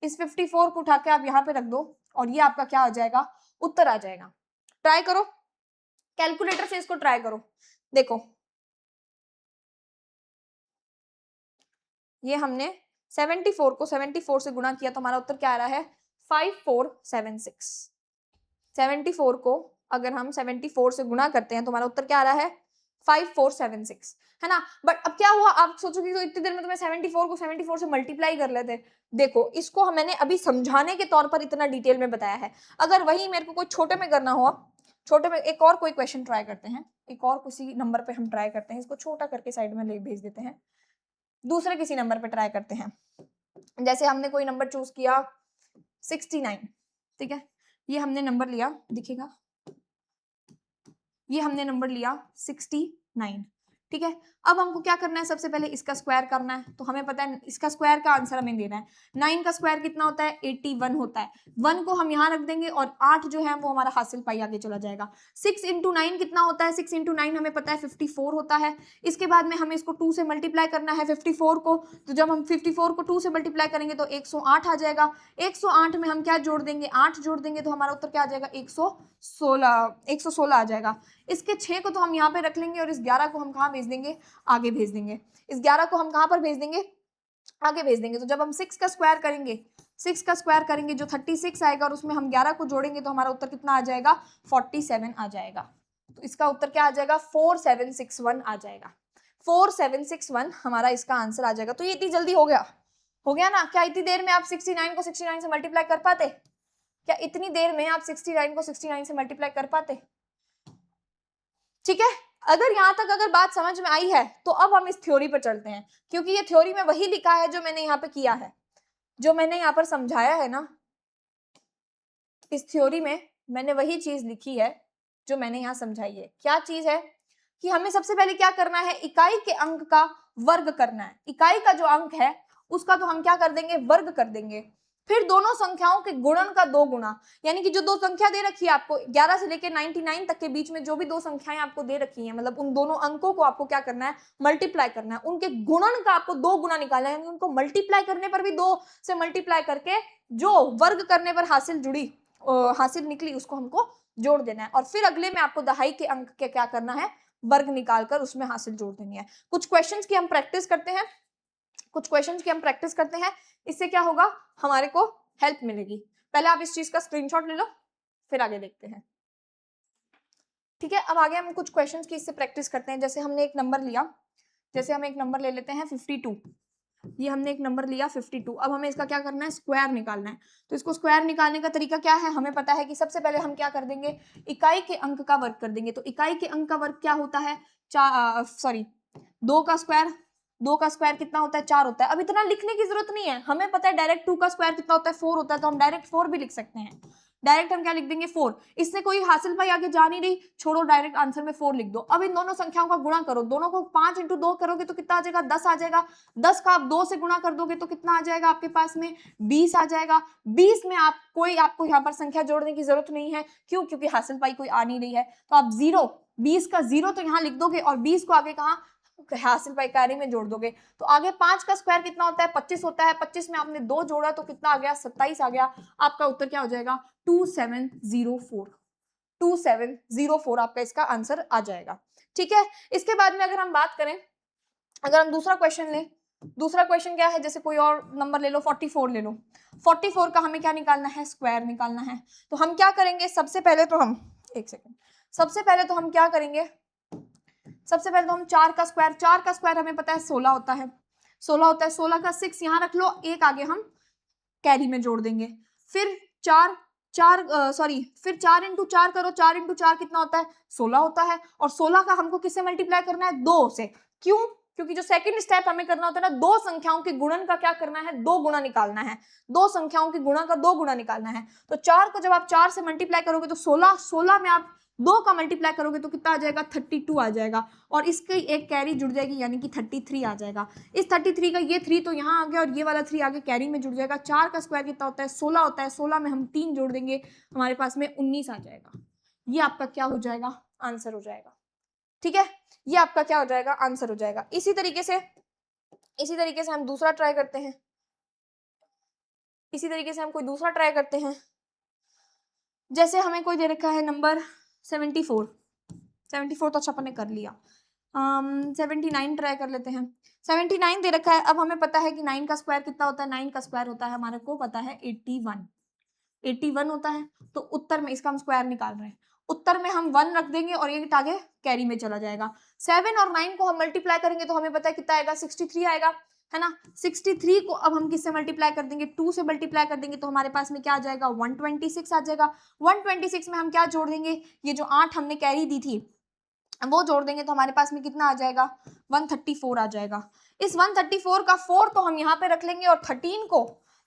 इस 54 को उठाकर आप यहाँ पे रख दो और ये आपका क्या आ जाएगा, उत्तर आ जाएगा। ट्राई करो, कैलकुलेटर से इसको ट्राई करो। देखो ये हमने 74 को 74 से गुणा किया तो हमारा उत्तर क्या आ रहा है, 5476। 74 को अगर हम 74 से गुणा करते हैं तो हमारा उत्तर क्या आ रहा है, 5476, है ना। बट अब क्या हुआ, आप सोचोगे तो इतनी देर में तो मैं 74 को 74 से मल्टीप्लाई कर लेते। देखो इसको मैंने अभी समझाने के तौर पर इतना डिटेल में बताया है। अगर वही मेरे को कोई छोटे में करना हो, छोटे में एक और कोई क्वेश्चन ट्राई करते हैं, एक और किसी नंबर पे हम ट्राई करते हैं, इसको छोटा करके साइड में ले भेज देते हैं, दूसरे किसी नंबर पे ट्राई करते हैं। जैसे हमने कोई नंबर चूज किया 69, ठीक है, ये हमने नंबर लिया, दिखेगा, ये हमने नंबर लिया 69, ठीक है। अब हमको क्या करना है, सबसे पहले इसका स्क्वायर करना है। तो हमें पता है इसका स्क्वायर का आंसर हमें देना है। 9 का स्क्वायर कितना होता है, 81 होता है। 1 को हम यहाँ रख देंगे और 8 जो है वो हमारा हासिल पाई आगे चला जाएगा। 6 इंटू 9 कितना होता है, 6 इंटू 9 हमें पता है 54 होता है। इसके बाद में हमें इसको 2 से मल्टीप्लाई करना है 54 को। तो जब हम 54 को 2 से मल्टीप्लाई करेंगे तो 108 आ जाएगा। 108 में हम क्या जोड़ देंगे, 8 जोड़ देंगे तो हमारा उत्तर क्या आ जाएगा, 116 आ जाएगा। इसके 6 को तो हम यहाँ पे रख लेंगे और इस 11 को हम कहाँ भेज देंगे, आगे भेज देंगे। इस 11 को हम कहाँ पर भेज देंगे, आगे भेज देंगे। तो जब हम 6 का स्क्वायर करेंगे, 6 का स्क्वायर करेंगे जो 36 आएगा और उसमें हम 11 को जोड़ेंगे तो हमारा उत्तर कितना आ जाएगा, 47 आ जाएगा। तो इसका उत्तर क्या आ जाएगा, 4761 आ जाएगा। 4761 हमारा इसका आंसर आ जाएगा। तो ये इतनी जल्दी हो गया ना। क्या इतनी देर में आप 69 को 69 से मल्टीप्लाई कर पाते, क्या इतनी देर में आप 69 को 69 से मल्टीप्लाई कर पाते, ठीक है। अगर यहां तक अगर बात समझ में आई है तो अब हम इस थ्योरी पर चलते हैं, क्योंकि ये थ्योरी में वही लिखा है जो मैंने यहाँ पे किया है, जो मैंने यहाँ पर समझाया है ना। इस थ्योरी में मैंने वही चीज लिखी है जो मैंने यहाँ समझाई है। क्या चीज है कि हमें सबसे पहले क्या करना है, इकाई के अंक का वर्ग करना है। इकाई का जो अंक है उसका तो हम क्या कर देंगे, वर्ग कर देंगे। फिर दोनों संख्याओं के गुणन का 2 गुना, यानी कि जो दो संख्या दे रखी है आपको 11 से लेकर 99 तक के बीच में जो भी दो संख्याएं आपको दे रखी हैं, मतलब उन दोनों अंकों को आपको क्या करना है, मल्टीप्लाई करना है। उनके गुणन का आपको 2 गुना निकालना है, उनको मल्टीप्लाई करने पर भी 2 से मल्टीप्लाई करके जो वर्ग करने पर हासिल निकली उसको हमको जोड़ देना है। और फिर अगले में आपको दहाई के अंक के क्या करना है, वर्ग निकालकर उसमें हासिल जोड़ देनी है। कुछ क्वेश्चंस की हम प्रैक्टिस करते हैं, इससे क्या होगा, हमारे को हेल्प मिलेगी। पहले आप इस चीज का स्क्रीनशॉट ले लो, फिर आगे देखते हैं, ठीक है। अब आगे हम कुछ क्वेश्चंस की इससे प्रैक्टिस करते हैं। जैसे हमने एक नंबर लिया, जैसे हम एक नंबर ले लेते हैं 52, ये हमने एक नंबर लिया 52। अब हमें इसका क्या करना है, स्क्वायर निकालना है। तो इसको स्क्वायर निकालने का तरीका क्या है, हमें पता है कि सबसे पहले हम क्या कर देंगे, इकाई के अंक का वर्ग कर देंगे। तो इकाई के अंक का वर्ग क्या होता है, 2 का स्क्वायर, 2 का स्क्वायर कितना होता है, 4 होता है। अब इतना लिखने की जरूरत नहीं है, हमें पता है डायरेक्ट 2 का स्क्वायर कितना होता है, 4 होता है। तो हम डायरेक्ट 4 भी लिख सकते हैं। डायरेक्ट हम क्या लिख देंगे, 4। इससे कोई हासिल भाई आगे जा नहीं रही, छोड़ो, डायरेक्ट आंसर में 4 लिख दो। अब इन दोनों संख्याओं का गुणा करो, दोनों को 5 इंटू 2 करोगे तो कितना आ जाएगा, 10 आ जाएगा। 10 का आप 2 से गुणा कर दोगे तो कितना आ जाएगा, आपके पास में 20 आ जाएगा। 20 में आपको यहाँ पर संख्या जोड़ने की जरूरत नहीं है, क्यों, क्योंकि हासिल पाई कोई आ नहीं रही है। तो आप 20 का 0 तो यहाँ लिख दोगे और 20 को आगे कहाँ, हासिल पाई कार्य में जोड़ दोगे। तो आगे 5 का स्क्वायर कितना होता है, 25 होता है। 25 में आपने 2 जोड़ा तो कितना आ गया, 27 आ गया। आपका उत्तर क्या हो जाएगा, 2704। 2704 आपका इसका आंसर आ जाएगा। ठीक है, इसके बाद में अगर हम बात करें, अगर हम दूसरा क्वेश्चन लें, दूसरा क्वेश्चन क्या है, जैसे कोई और नंबर ले लो, 44 ले लो। 44 का हमें क्या निकालना है, स्क्वायर निकालना है। तो हम क्या करेंगे, सबसे पहले तो हम एक सेकेंड, सबसे पहले तो हम क्या करेंगे, सबसे पहले तो हम 4 का स्क्वायर हमें पता है 16 होता है, 16 होता है, 16 का 6 यहाँ रख लो, एक आगे हम कैरी में जोड़ देंगे। फिर फिर 4 इंटू 4 करो, 4 इंटू 4 कितना होता है, 16 होता है। और 16 का हमको किससे मल्टीप्लाई करना है, 2 से। क्यों, क्योंकि जो सेकंड स्टेप हमें करना होता है ना, दो संख्याओं के गुणन का क्या करना है, 2 गुणा निकालना है, दो संख्याओं के गुणा का 2 गुणा निकालना है। तो 4 को जब आप 4 से मल्टीप्लाई करोगे तो 16 में आप 2 का मल्टीप्लाई करोगे तो कितना आ जाएगा, 32 आ जाएगा। और इसकी एक कैरी जुड़ जाएगी, यानी कि 33 आ जाएगा। इस 33 का ये 3 तो यहाँ आ गया और ये वाला 3 आगे कैरी में जुड़ जाएगा। 4 का स्क्वायर कितना होता है, 16 होता है, 16 में हम 3 जोड़ देंगे, हमारे पास में 19 आ जाएगा। ये आपका क्या हो जाएगा, आंसर हो जाएगा। ठीक है, ये आपका क्या हो जाएगा, आंसर हो जाएगा। इसी तरीके से हम दूसरा ट्राई करते हैं, इसी तरीके से हम कोई दूसरा ट्राई करते हैं। जैसे हमें कोई दे रखा है नंबर 74 तो अच्छा अपन ने कर लिया। 79 ट्राई कर लेते हैं। 79 दे रखा है। अब हमें पता है कि 9 का स्क्वायर कितना होता है, 9 का स्क्वायर होता है, हमारे को पता है 81 होता है। तो उत्तर में इसका हम स्क्वायर निकाल रहे हैं, उत्तर में हम 1 रख देंगे और ये आगे कैरी में चला जाएगा। 7 और 9 को हम मल्टीप्लाई करेंगे तो हमें पता है कितना आएगा, 63 आएगा, है ना। 63 को अब हम किससे मल्टीप्लाई कर देंगे, 2 से मल्टीप्लाई कर देंगे तो हमारे पास में क्या आ जाएगा, 126 आ जाएगा। 126 में हम क्या जोड़ देंगे, ये जो 8 हमने कैरी दी थी वो जोड़ देंगे तो हमारे पास में कितना आ जाएगा, 134 आ जाएगा। इस 134 का 4 तो हम यहाँ पे रख लेंगे और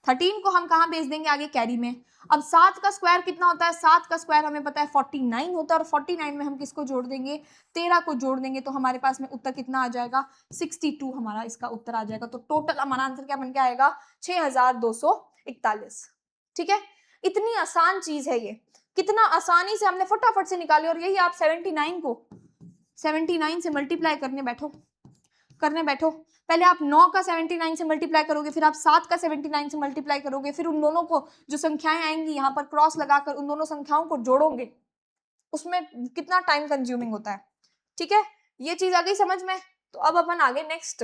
13 को हम कहाँ भेज देंगे, आगे कैरी में। अब 7 का स्क्वायर कितना होता है, 7 का स्क्वायर हमें पता है 49 होता है, और 49 में हम किसको जोड़ देंगे, 13 को जोड़ देंगे तो हमारे पास में उत्तर कितना आ जाएगा, 62 हमारा इसका उत्तर आ जाएगा। तो टोटल हमारा आंसर क्या बन के आएगा, 6241। ठीक है, इतनी आसान चीज है ये, कितना आसानी से हमने फटाफट से निकाली। और यही आप 79 से मल्टीप्लाई करने बैठो। पहले आप 9 का 79 से मल्टीप्लाई करोगे, फिर आप 7 का 79 से मल्टीप्लाई करोगे, फिर उन दोनों को जो संख्याएं आएंगी यहाँ पर क्रॉस लगाकर उन दोनों संख्याओं को जोड़ोगे, उसमें कितना टाइम कंज्यूमिंग होता है। ठीक है, ये चीज आ गई समझ में। तो अब अपन आगे नेक्स्ट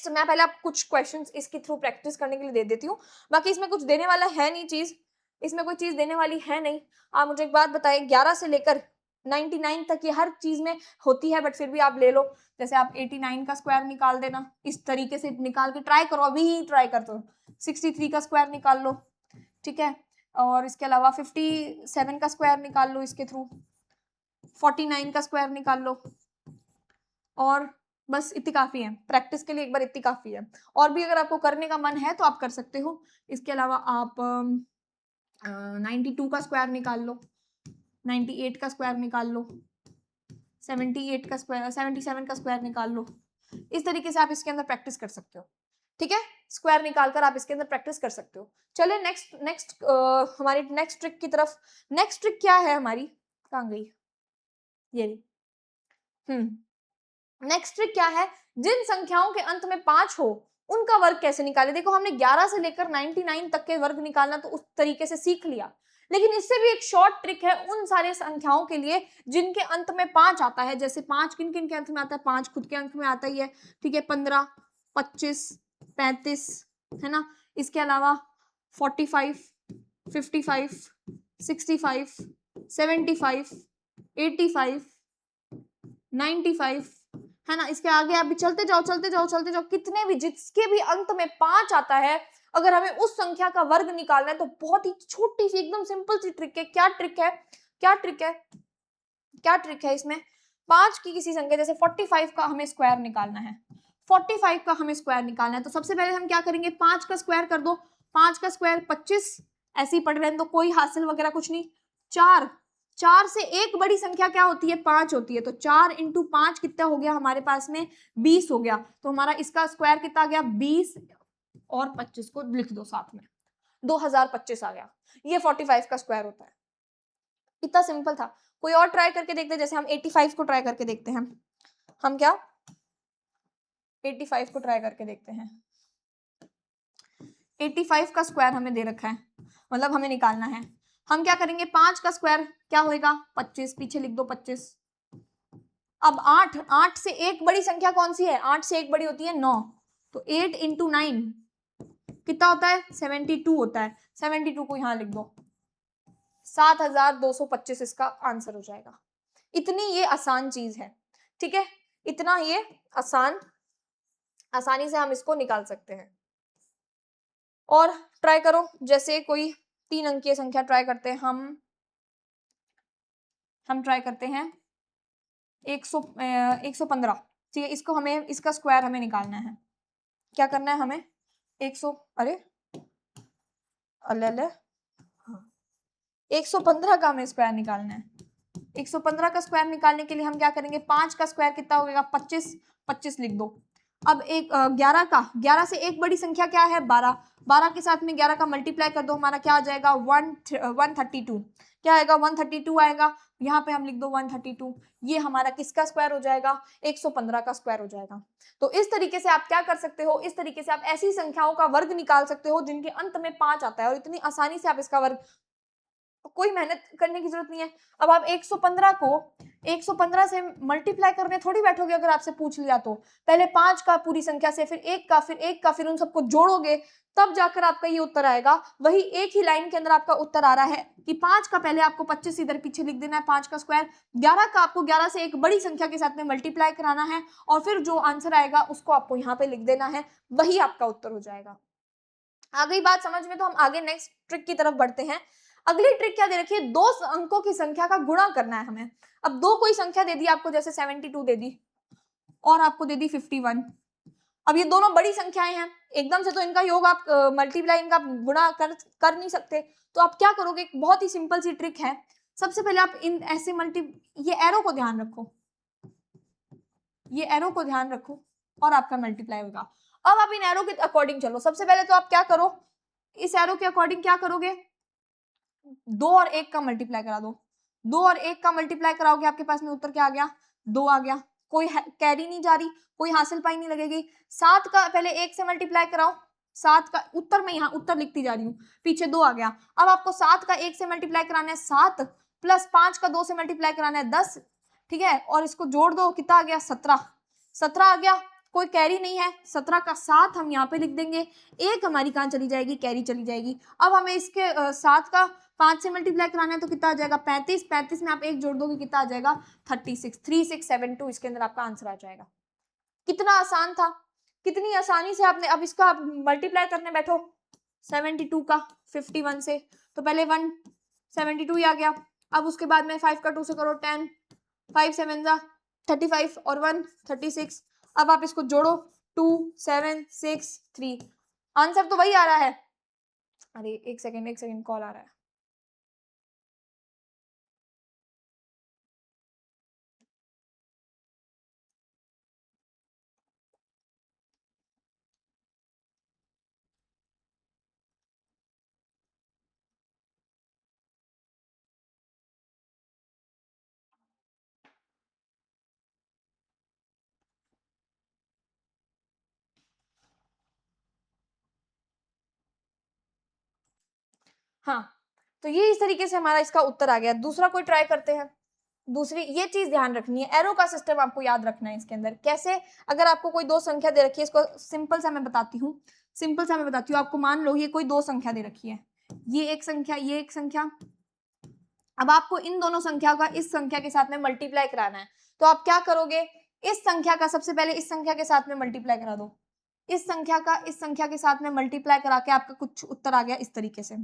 मैं पहले आप कुछ क्वेश्चंस इसके थ्रू प्रैक्टिस करने के लिए दे देती हूँ। बाकी इसमें कुछ देने वाला है नहीं, चीज इसमें कोई चीज देने वाली है नहीं। आप मुझे एक बात बताइए, 11 से लेकर 99 तक ये हर चीज में होती है, बट फिर भी आप ले लो। जैसे आप 89 का स्क्वायर निकाल देना, इस तरीके से निकाल के ट्राई करो, अभी ही ट्राई कर दो। 63 का स्क्वायर निकाल लो, ठीक है। और इसके अलावा 57 का स्क्वायर निकाल लो इसके थ्रू, 49 का स्क्वायर निकाल लो, और बस इतनी काफी है प्रैक्टिस के लिए, एक बार इतनी काफी है। और भी अगर आपको करने का मन है तो आप कर सकते हो। इसके अलावा आप 92 का स्क्वायर निकाल लो, 98 का स्क्वायर निकाल लो, 78 का स्क्वायर, 77 का स्क्वायर निकाल लो। इस तरीके से आप इसके अंदर प्रैक्टिस कर सकते हो। ठीक है, स्क्वायर निकालकर आप इसके अंदर प्रैक्टिस कर सकते हो। चलिए नेक्स्ट हमारी नेक्स्ट ट्रिक की तरफ। नेक्स्ट ट्रिक क्या है हमारी, कहाँ गई ये रही। नेक्स्ट ट्रिक क्या है, जिन संख्याओं के अंत में 5 हो उनका वर्ग कैसे निकाले। देखो हमने 11 से लेकर 99 तक के वर्ग निकालना तो उस तरीके से सीख लिया, लेकिन इससे भी एक शॉर्ट ट्रिक है उन सारे संख्याओं के लिए जिनके अंत में 5 आता है। जैसे 5 किन किन के अंत में आता है, 5 खुद के अंत में आता ही है, ठीक है। 15, 25, 35, है ना। इसके अलावा 45, 55, 65, 75, 85, 95, है ना। इसके आगे आप भी चलते जाओ, कितने भी जिसके भी अंत में 5 आता है, अगर हमें उस संख्या का वर्ग निकालना है तो बहुत ही छोटी सी एकदम सिंपल सी ट्रिक है। क्या ट्रिक है इसमें, 5 की किसी संख्या, जैसे 45 का हमें स्क्वायर निकालना है, 45 का हमें स्क्वायर निकालना है, तो सबसे पहले हम क्या करेंगे, 5 का स्क्वायर कर दो। 5 का स्क्वायर 25, ऐसे ही पढ़ रहे हैं तो कोई हासिल वगैरह कुछ नहीं। 4 से एक बड़ी संख्या क्या होती है, 5 होती है। तो 4 इंटू 5 कितना हो गया हमारे पास में, 20 हो गया। तो हमारा इसका स्क्वायर कितना आ गया, 20 और 25 को लिख दो साथ में, 2025 आ गया। ये 45 का स्क्वायर होता है। इतना सिंपल था। कोई और ट्राई करके देखते हैं, जैसे हम 85 को ट्राई करके देखते हैं। हम क्या 85 को ट्राई करके देखते हैं। 85 का स्क्वायर हमें दे रखा है, मतलब हमें निकालना है। हम क्या करेंगे, 5 का स्क्वायर क्या होएगा 25, पीछे लिख दो 25। अब 8, 8 से एक बड़ी संख्या कौन सी है, 8 से एक बड़ी होती है 9, तो 8 इंटू 9 कितना होता है 72 होता है, 72 को यहां लिख दो, 7225 इसका आंसर हो जाएगा। इतनी ये आसान चीज है, ठीक है, इतना ये आसानी से हम इसको निकाल सकते हैं। और ट्राई करो, जैसे कोई 3 अंकीय संख्या ट्राई करते हैं, हम ट्राई करते हैं 115, ठीक है, इसको हमें, इसका स्क्वायर हमें निकालना है। क्या करना है हमें, 100, अरे अल्ले, 115 का हमें स्क्वायर निकालना है। 115 का स्क्वायर निकालने के लिए हम क्या करेंगे, 5 का स्क्वायर कितना होगा 25, 25 लिख दो। अब एक 11 से एक बड़ी संख्या क्या है 12, 12 के साथ में 11 का मल्टीप्लाई कर दो, हमारा क्या आ जाएगा 132, क्या आएगा 132 आएगा, यहाँ पे हम लिख दो 132, ये हमारा किसका स्क्वायर हो जाएगा 115 का स्क्वायर हो जाएगा। तो इस तरीके से आप क्या कर सकते हो, इस तरीके से आप ऐसी संख्याओं का वर्ग निकाल सकते हो जिनके अंत में 5 आता है, और इतनी आसानी से आप इसका वर्ग, कोई मेहनत करने की जरूरत नहीं है। अब आप 115 को 115 से मल्टीप्लाई करने थोड़ी बैठोगे, अगर आपसे पूछ लिया तो पहले 5 का पूरी संख्या से, फिर 1 का, फिर 1 का, फिर उन सबको जोड़ोगे, तब जाकर आपका ये उत्तर आएगा। वही एक ही लाइन के अंदर आपका उत्तर आ रहा है कि 5 का पहले आपको 25 इधर पीछे लिख देना है, 5 का स्क्वायर, 11 का आपको 11 से एक बड़ी संख्या के साथ में मल्टीप्लाई कराना है, और फिर जो आंसर आएगा उसको आपको यहाँ पे लिख देना है, वही आपका उत्तर हो जाएगा। आ गई बात समझ में, तो हम आगे नेक्स्ट ट्रिक की तरफ बढ़ते हैं। अगली ट्रिक क्या दे रखी है, 2 अंकों की संख्या का गुणा करना है हमें। अब दो कोई संख्या दे दी आपको, जैसे 72 दे दी और आपको दे दी 51। अब ये दोनों बड़ी संख्याएं हैं, एकदम से तो इनका योग आप मल्टीप्लाई, इनका गुणा कर नहीं सकते, तो आप क्या करोगे, बहुत ही सिंपल सी ट्रिक है। सबसे पहले आप इन ऐसे ये एरो को ध्यान रखो, ये एरो को ध्यान रखो, और आपका मल्टीप्लाई होगा। अब आप इन एरो के अकॉर्डिंग चलो। सबसे पहले तो आप क्या करो, इस एरो के अकॉर्डिंग क्या करोगे, 2 और 1 का मल्टीप्लाई करा दो। 2 और 1 का मल्टीप्लाई कराओगे, आपके पास में उत्तर क्या आ गया 2 आ गया, कोई कैरी नहीं जा रही, कोई हासिल पाई नहीं लगेगी। 7 का पहले 1 से मल्टीप्लाई कराओ, 7 का उत्तर में यहाँ उत्तर लिखती जा रही हूँ, पीछे 2 आ गया। अब आपको 7 का 1 से मल्टीप्लाई कराना है 7, प्लस 5 का 2 से मल्टीप्लाई कराना है 10, ठीक है, और इसको जोड़ दो, कितना आ गया 17, 17 आ गया, कोई कैरी नहीं है, 17 का 7 हम यहाँ पे लिख देंगे, एक हमारी कहाँ चली जाएगी, कैरी चली जाएगी। अब हमें इसके 7 का 5 से मल्टीप्लाई कराना है, तो कितना आ जाएगा 35, 35 में आप एक जोड़ दोगे, कितना आ जाएगा 36, 3672 इसके अंदर आपका आंसर आ जाएगा। कितना आसान था, कितनी आसानी से आपने, अब इसका मल्टीप्लाई करने बैठो 72 का 51 से, तो पहले 172 ही आ गया। अब उसके बाद में 5 का 2 से करो 10, 5 7 जा 35 और 1 36। अब आप इसको जोड़ो 2 7 6 3, आंसर तो वही आ रहा है। अरे एक सेकेंड कॉल आ रहा है। हाँ, तो ये इस तरीके से हमारा इसका उत्तर आ गया। दूसरा कोई ट्राई करते हैं। दूसरी ये चीज ध्यान रखनी है, एरो का सिस्टम आपको याद रखना है इसके अंदर। कैसे, अगर आपको कोई 2 संख्या दे रखी है, इसको सिंपल सा मैं बताती हूँ, आपको मान लो ये कोई 2 संख्या दे रखी है, ये एक संख्या, ये एक संख्या। अब आपको इन दोनों संख्या का इस संख्या के साथ में मल्टीप्लाई कराना है, तो आप क्या करोगे, इस संख्या का सबसे पहले इस संख्या के साथ में मल्टीप्लाई करा दो, इस संख्या का इस संख्या के साथ में मल्टीप्लाई करा के आपका कुछ उत्तर आ गया इस तरीके से,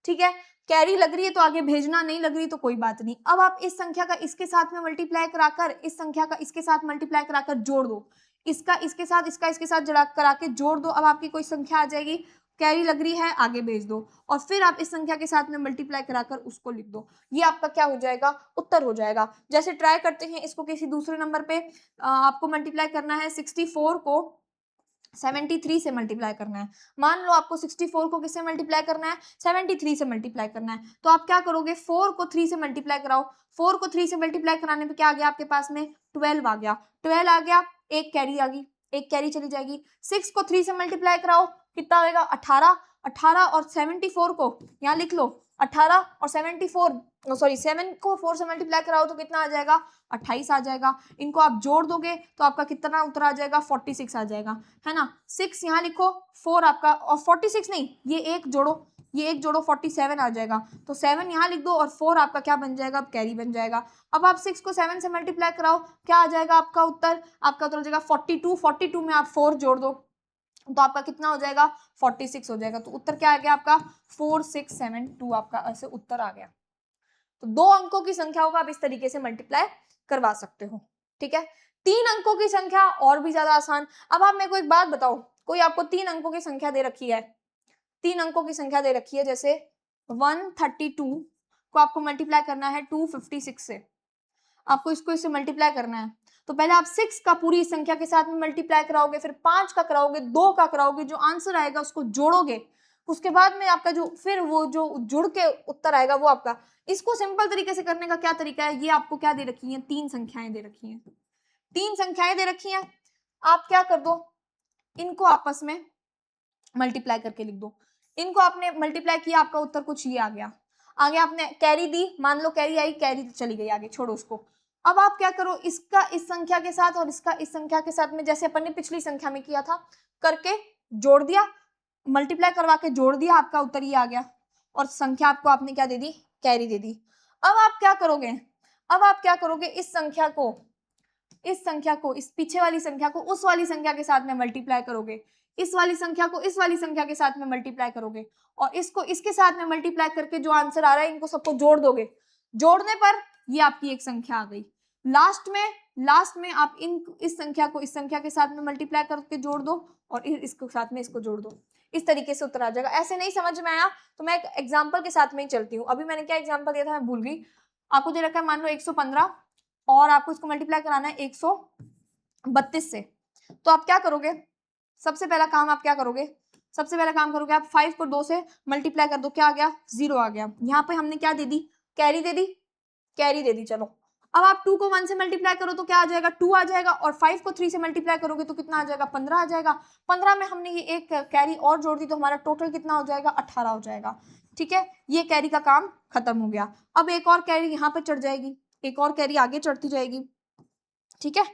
ठीक है। कैरी लग रही है तो आगे भेजना, नहीं लग रही तो कोई बात नहीं। अब आप इस संख्या का इसके साथ में मल्टीप्लाई कराकर, इस संख्या का इसके साथ मल्टीप्लाई कराकर जोड़ दो, इसका इसके साथ, इसका इसके साथ जड़ा करा के जोड़ दो। अब आपकी कोई संख्या आ जाएगी, कैरी लग रही है, आगे भेज दो, और फिर आप इस संख्या के साथ में मल्टीप्लाई कराकर उसको लिख दो, ये आपका क्या हो जाएगा, उत्तर हो जाएगा। जैसे ट्राई करते हैं इसको किसी दूसरे नंबर पे, आपको मल्टीप्लाई करना है 64 को 73 से मल्टीप्लाई करना है। मान लो आपको 64 को किससे मल्टीप्लाई करना है, 73 से मल्टीप्लाई करना है, तो आप क्या करोगे, 4 को 3 से मल्टीप्लाई कराओ, 4 को 3 से मल्टीप्लाई कराने पे क्या आ गया आपके पास में 12 आ गया, 12 आ गया, एक कैरी आ गई, एक कैरी चली जाएगी। 6 को 3 से मल्टीप्लाई कराओ, कितना होगा 18, 18 और 74 को यहाँ लिख लो 18 और 74, सॉरी 7 को 4 से मल्टीप्लाई कराओ तो कितना आ जाएगा, 28 आ जाएगा। इनको आप जोड़ दोगे तो आपका कितना उत्तर आ जाएगा, 46 आ जाएगा, है ना। 6 यहाँ लिखो, 4 आपका, और 46 नहीं, ये एक जोड़ो, ये एक जोड़ो, 47 आ जाएगा। तो 7 यहाँ लिख दो और 4 आपका क्या बन जाएगा, अब कैरी बन जाएगा। अब आप 6 को 7 से मल्टीप्लाई कराओ, क्या आ जाएगा आपका उत्तर, आपका उत्तर हो जाएगा 42। 42 में आप 4 जोड़ दो तो आपका कितना हो जाएगा, 46 हो जाएगा। तो उत्तर क्या आ गया आपका, 4672 आपका ऐसे उत्तर आ गया। तो 2 अंकों की संख्याओं को आप इस तरीके से मल्टीप्लाई करवा सकते हो, ठीक है। 3 अंकों की संख्या और भी ज्यादा आसान। अब आप मेरे को एक बात बताओ, कोई आपको 3 अंकों की संख्या दे रखी है, 3 अंकों की संख्या दे रखी है, जैसे 132 को आपको मल्टीप्लाई करना है 256 से, आपको इसको इससे मल्टीप्लाई करना है। तो पहले आप 6 का पूरी संख्या के साथ में मल्टीप्लाई कराओगे, फिर 5 का कराओगे, 2 का कराओगे, जो आंसर आएगा उसको जोड़ोगे, उसके बाद में आपका जो फिर वो जो जुड़ के उत्तर आएगा वो आपका। इसको सिंपल तरीके से करने का क्या तरीका है, ये आपको क्या दे रखी है, 3 संख्याएं दे रखी हैं, 3 संख्याएं दे रखी हैं। आप क्या कर दो, इनको आपस में मल्टीप्लाई करके लिख दो। इनको आपने मल्टीप्लाई किया, आपका उत्तर कुछ ये आ गया। आगे आपने कैरी दी, मान लो कैरी आई, कैरी चली गई आगे, छोड़ो उसको। अब आप क्या करो, इसका इस संख्या के साथ और इसका इस संख्या के साथ में, जैसे अपन ने पिछली संख्या में किया था, करके जोड़ दिया, मल्टीप्लाई करवा के जोड़ दिया, आपका उत्तर ये आ गया। और संख्या आपको आपने क्या दे दी, कैरी दे दी। अब आप क्या करोगे, अब आप क्या करोगे, इस संख्या को, इस संख्या को, इस पीछे वाली संख्या को उस वाली संख्या के साथ में मल्टीप्लाई करोगे, इस वाली संख्या को इस वाली संख्या के साथ में मल्टीप्लाई करोगे, और इसको इसके साथ में मल्टीप्लाई करके जो आंसर आ रहा है इनको सबको जोड़ दोगे। जोड़ने पर ये आपकी एक संख्या आ गई। लास्ट में आप इस संख्या को इस संख्या के साथ में मल्टीप्लाई करके जोड़ दो, और इसके साथ में इसको जोड़ दो। इस तरीके से उत्तर आ जाएगा। ऐसे नहीं समझ में आया तो मैं एक एग्जाम्पल के साथ में ही चलती हूँ। अभी मैंने क्या एग्जाम्पल दिया था, मैं भूल गई। आपको दे रखा है मान लो 115, और आपको इसको मल्टीप्लाई कराना है 132 से। तो आप क्या करोगे, सबसे पहला काम आप क्या करोगे, सबसे पहला काम करोगे आप 5 को 2 से मल्टीप्लाई कर दो, क्या आ गया, 0 आ गया। यहाँ पे हमने क्या दे दी, कैरी दे दी, कैरी दे दी। चलो अब आप 2 को 1 से मल्टीप्लाई करो तो क्या आ जाएगा, 2 आ जाएगा, और 5 को 3 से मल्टीप्लाई करोगे तो कितना आ जाएगा, 15 आ जाएगा। 15 में हमने ये एक कैरी और जोड़ दी तो हमारा टोटल कितना हो जाएगा, 18 हो जाएगा। ठीक है, ये कैरी का काम खत्म हो गया। अब एक और कैरी यहाँ पे चढ़ जाएगी, एक और कैरी आगे चढ़ती जाएगी, ठीक है।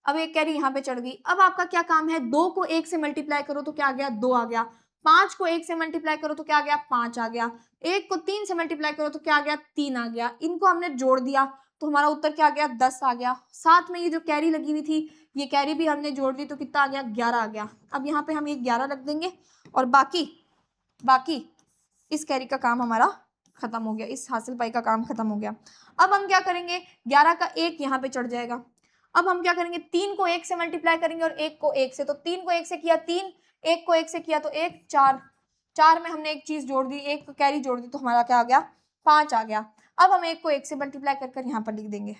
अब एक कैरी यहाँ पे चढ़ गई। अब आपका क्या काम है, 2 को 1 से मल्टीप्लाई करो तो क्या आ गया, 2 आ गया। 5 को 1 से मल्टीप्लाई करो तो क्या आ गया, 5 आ गया। 1 को 3 से मल्टीप्लाई करो तो क्या आ गया, 3 आ गया। इनको हमने जोड़ दिया तो हमारा उत्तर क्या आ गया, 10 आ गया। साथ में ये जो कैरी लगी हुई थी, ये कैरी भी हमने जोड़ दी तो कितना आ गया, 11 आ गया। अब यहाँ पे हम ये 11 रख देंगे, और बाकी इस कैरी का काम हमारा खत्म हो गया, इस हासिल पाई का काम खत्म हो गया। अब हम क्या करेंगे, 11 का 1 यहाँ पे चढ़ जाएगा। अब हम क्या करेंगे, 3 को 1 से मल्टीप्लाई करेंगे और 1 को 1 से। तो 3 को 1 से किया 3, 1 को 1 से किया तो 1, 4। 4 में हमने एक चीज जोड़ दी, एक कैरी जोड़ दी तो हमारा क्या आ गया, 5 आ गया। अब हम 1 को 1 से मल्टीप्लाई कर यहाँ पर लिख देंगे,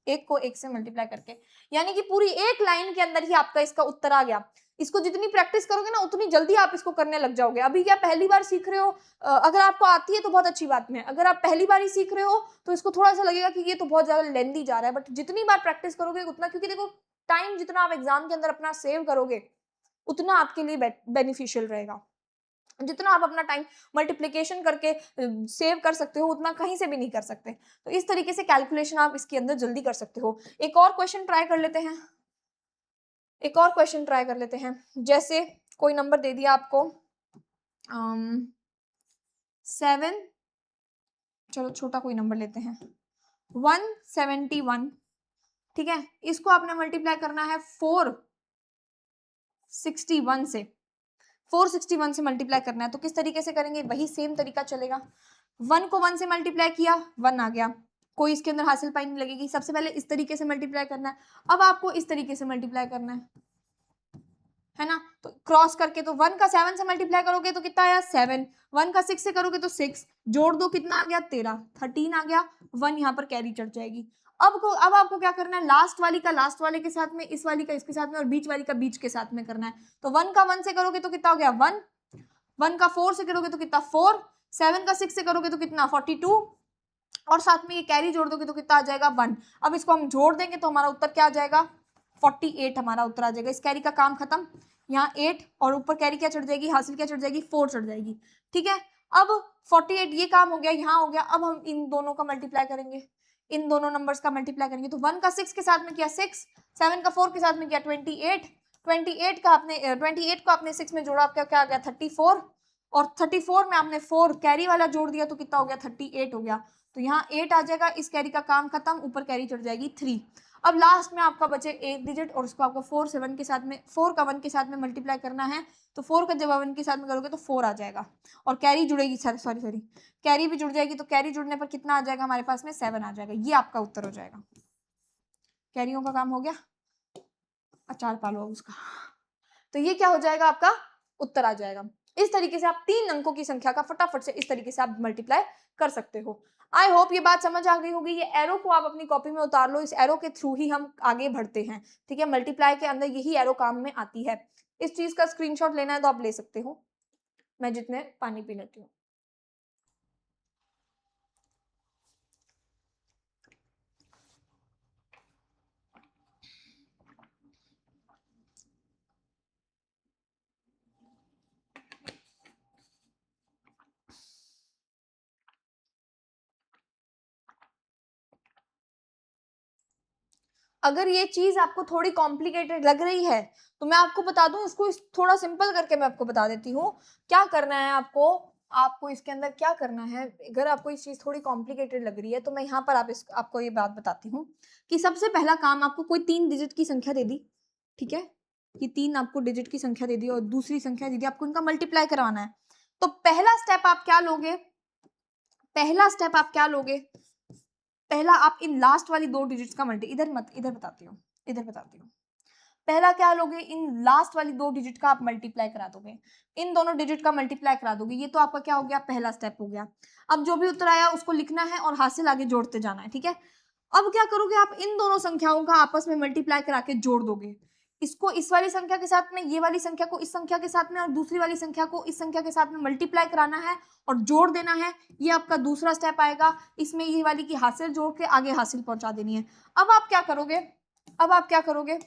1 को 1 से मल्टीप्लाई करके, यानी कि पूरी एक लाइन के अंदर ही आपका इसका उत्तर आ गया। इसको जितनी प्रैक्टिस करोगे ना उतनी जल्दी आप इसको करने लग जाओगे। अभी क्या पहली बार सीख रहे हो, अगर आपको आती है तो बहुत अच्छी बात है। अगर आप पहली बार ही सीख रहे हो तो इसको थोड़ा सा लगेगा कि ये तो बहुत ज्यादा लेंदी जा रहा है, बट जितनी बार प्रैक्टिस करोगे उतना, क्योंकि देखो टाइम जितना आप एग्जाम के अंदर अपना सेव करोगे उतना आपके लिए बेनिफिशियल रहेगा। जितना आप अपना टाइम मल्टीप्लिकेशन करके सेव कर सकते हो उतना कहीं से भी नहीं कर सकते। तो इस तरीके से कैलकुलेशन आप इसके अंदर जल्दी कर सकते हो। एक और क्वेश्चन ट्राई कर लेते हैं, एक और क्वेश्चन ट्राई कर लेते हैं। जैसे कोई नंबर दे दिया आपको 7, चलो छोटा कोई नंबर लेते हैं 171, ठीक है। इसको आपने मल्टीप्लाई करना है 461 से, 461 से मल्टीप्लाई करना है। तो किस तरीके से करेंगे, वही सेम तरीका चलेगा। 1 को 1 से मल्टीप्लाई किया, 1 आ गया, कोई इसके अंदर हासिल पाई नहीं लगेगी। सबसे पहले इस तरीके से मल्टीप्लाई करना है, अब आपको इस तरीके से मल्टीप्लाई करना है ना। तो क्रॉस करके, तो 1 का 7 से मल्टीप्लाई करोगे तो कितना आया, 7। 1 का 6 से करोगे तो 6, जोड़ दो कितना आ गया, 13 आ गया। 1 यहाँ पर कैरी चढ़ जाएगी। अब आपको क्या करना है, लास्ट वाली का लास्ट वाले के साथ में, इस वाली का इसके साथ में, और बीच वाली का बीच के साथ में करना है। तो 1 का 1 से करोगे तो कितना हो गया, 1। 1 का 4 से करोगे तो कितना, 4। 7 का 6 से करोगे तो कितना, 42, और साथ में ये कैरी जोड़ दोगे तो कितना आ जाएगा, 1। अब इसको हम जोड़ देंगे तो हमारा उत्तर क्या आ जाएगा, 48 हमारा उत्तर आ जाएगा। इस कैरी का काम खत्म। यहाँ 8 और ऊपर कैरी क्या चढ़ जाएगी, हासिल क्या चढ़ जाएगी, 4 चढ़ जाएगी, ठीक है। अब 48 ये काम हो गया, यहाँ हो गया। अब हम इन दोनों का मल्टीप्लाई करेंगे, इन दोनों नंबर्स का मल्टीप्लाई करेंगे। तो 1 का 6 के साथ में किया 6, 7 का 4 के साथ में किया 28, 28 का आपने 28 को आपने 6 में जोड़ा, आपका क्या आ गया 34, और 34 में आपने 4 कैरी वाला जोड़ दिया तो कितना हो गया 38 हो गया। तो यहाँ 8 आ जाएगा, इस कैरी का काम खत्म, ऊपर कैरी चढ़ जाएगी 3। अब लास्ट में आपका बचे एक डिजिट, और उसको आपको 4 7 के साथ में 4 का 1 के साथ में मल्टीप्लाई करना है। तो 4 का जब 1 के साथ में करोगे तो 4 आ जाएगा, और कैरी जुड़ेगी, सॉरी कैरी भी जुड़ जाएगी। तो कैरी जुड़ने पर कितना आ जाएगा हमारे पास में 7 आ जाएगा। ये आपका उत्तर हो जाएगा। कैरियों का काम हो गया, अचार पालो उसका। तो ये क्या हो जाएगा, आपका उत्तर आ जाएगा। इस तरीके से आप 3 अंकों की संख्या का फटाफट से इस तरीके से आप मल्टीप्लाई कर सकते हो। आई होप ये बात समझ आ गई होगी। ये एरो को आप अपनी कॉपी में उतार लो, इस एरो के थ्रू ही हम आगे बढ़ते हैं, ठीक है। मल्टीप्लाई के अंदर यही एरो काम में आती है। इस चीज का स्क्रीनशॉट लेना है तो आप ले सकते हो। मैं जितने पानी पी लेती हूँ। अगर ये चीज आपको थोड़ी कॉम्प्लिकेटेड लग रही है तो मैं आपको बता दूं, इसको थोड़ा सिंपल करके मैं आपको बता देती हूँ। क्या करना है आपको, आपको इसके अंदर क्या करना है। अगर आपको ये चीज थोड़ी कॉम्प्लिकेटेड लग रही है तो मैं यहाँ पर आपको ये बात बताती हूँ कि सबसे पहला काम, आपको कोई 3 डिजिट की संख्या दे दी, ठीक है। ये 3 आपको डिजिट की संख्या दे दी और दूसरी संख्या दे दी, आपको इनका मल्टीप्लाई करवाना है। तो पहला स्टेप आप क्या लोगे, पहला स्टेप आप क्या लोगे, पहला आप इन लास्ट वाली 2 डिजिट्स का मल्टी, इधर बताती हूँ, इधर बताती हूँ। पहला क्या लोगे, इन लास्ट वाली 2 डिजिट का आप मल्टीप्लाई करा दोगे, इन दोनों डिजिट का मल्टीप्लाई करा दोगे। ये तो आपका क्या हो गया, पहला स्टेप हो गया। अब जो भी उत्तर आया उसको लिखना है और हासिल आगे जोड़ते जाना है, ठीक है। अब क्या करोगे, आप इन दोनों संख्याओं का आपस में मल्टीप्लाई करा के जोड़ दोगे। इसको इस वाली संख्या के साथ में, ये वाली संख्या को इस संख्या के साथ में, और दूसरी वाली संख्या को इस संख्या के साथ में मल्टीप्लाई कराना है और जोड़ देना है। ये आपका दूसरा स्टेप आएगा। इसमें ये वाली की हासिल जोड़ के आगे हासिल पहुंचा देनी है। अब आप क्या करोगे, अब आप क्या करोगे,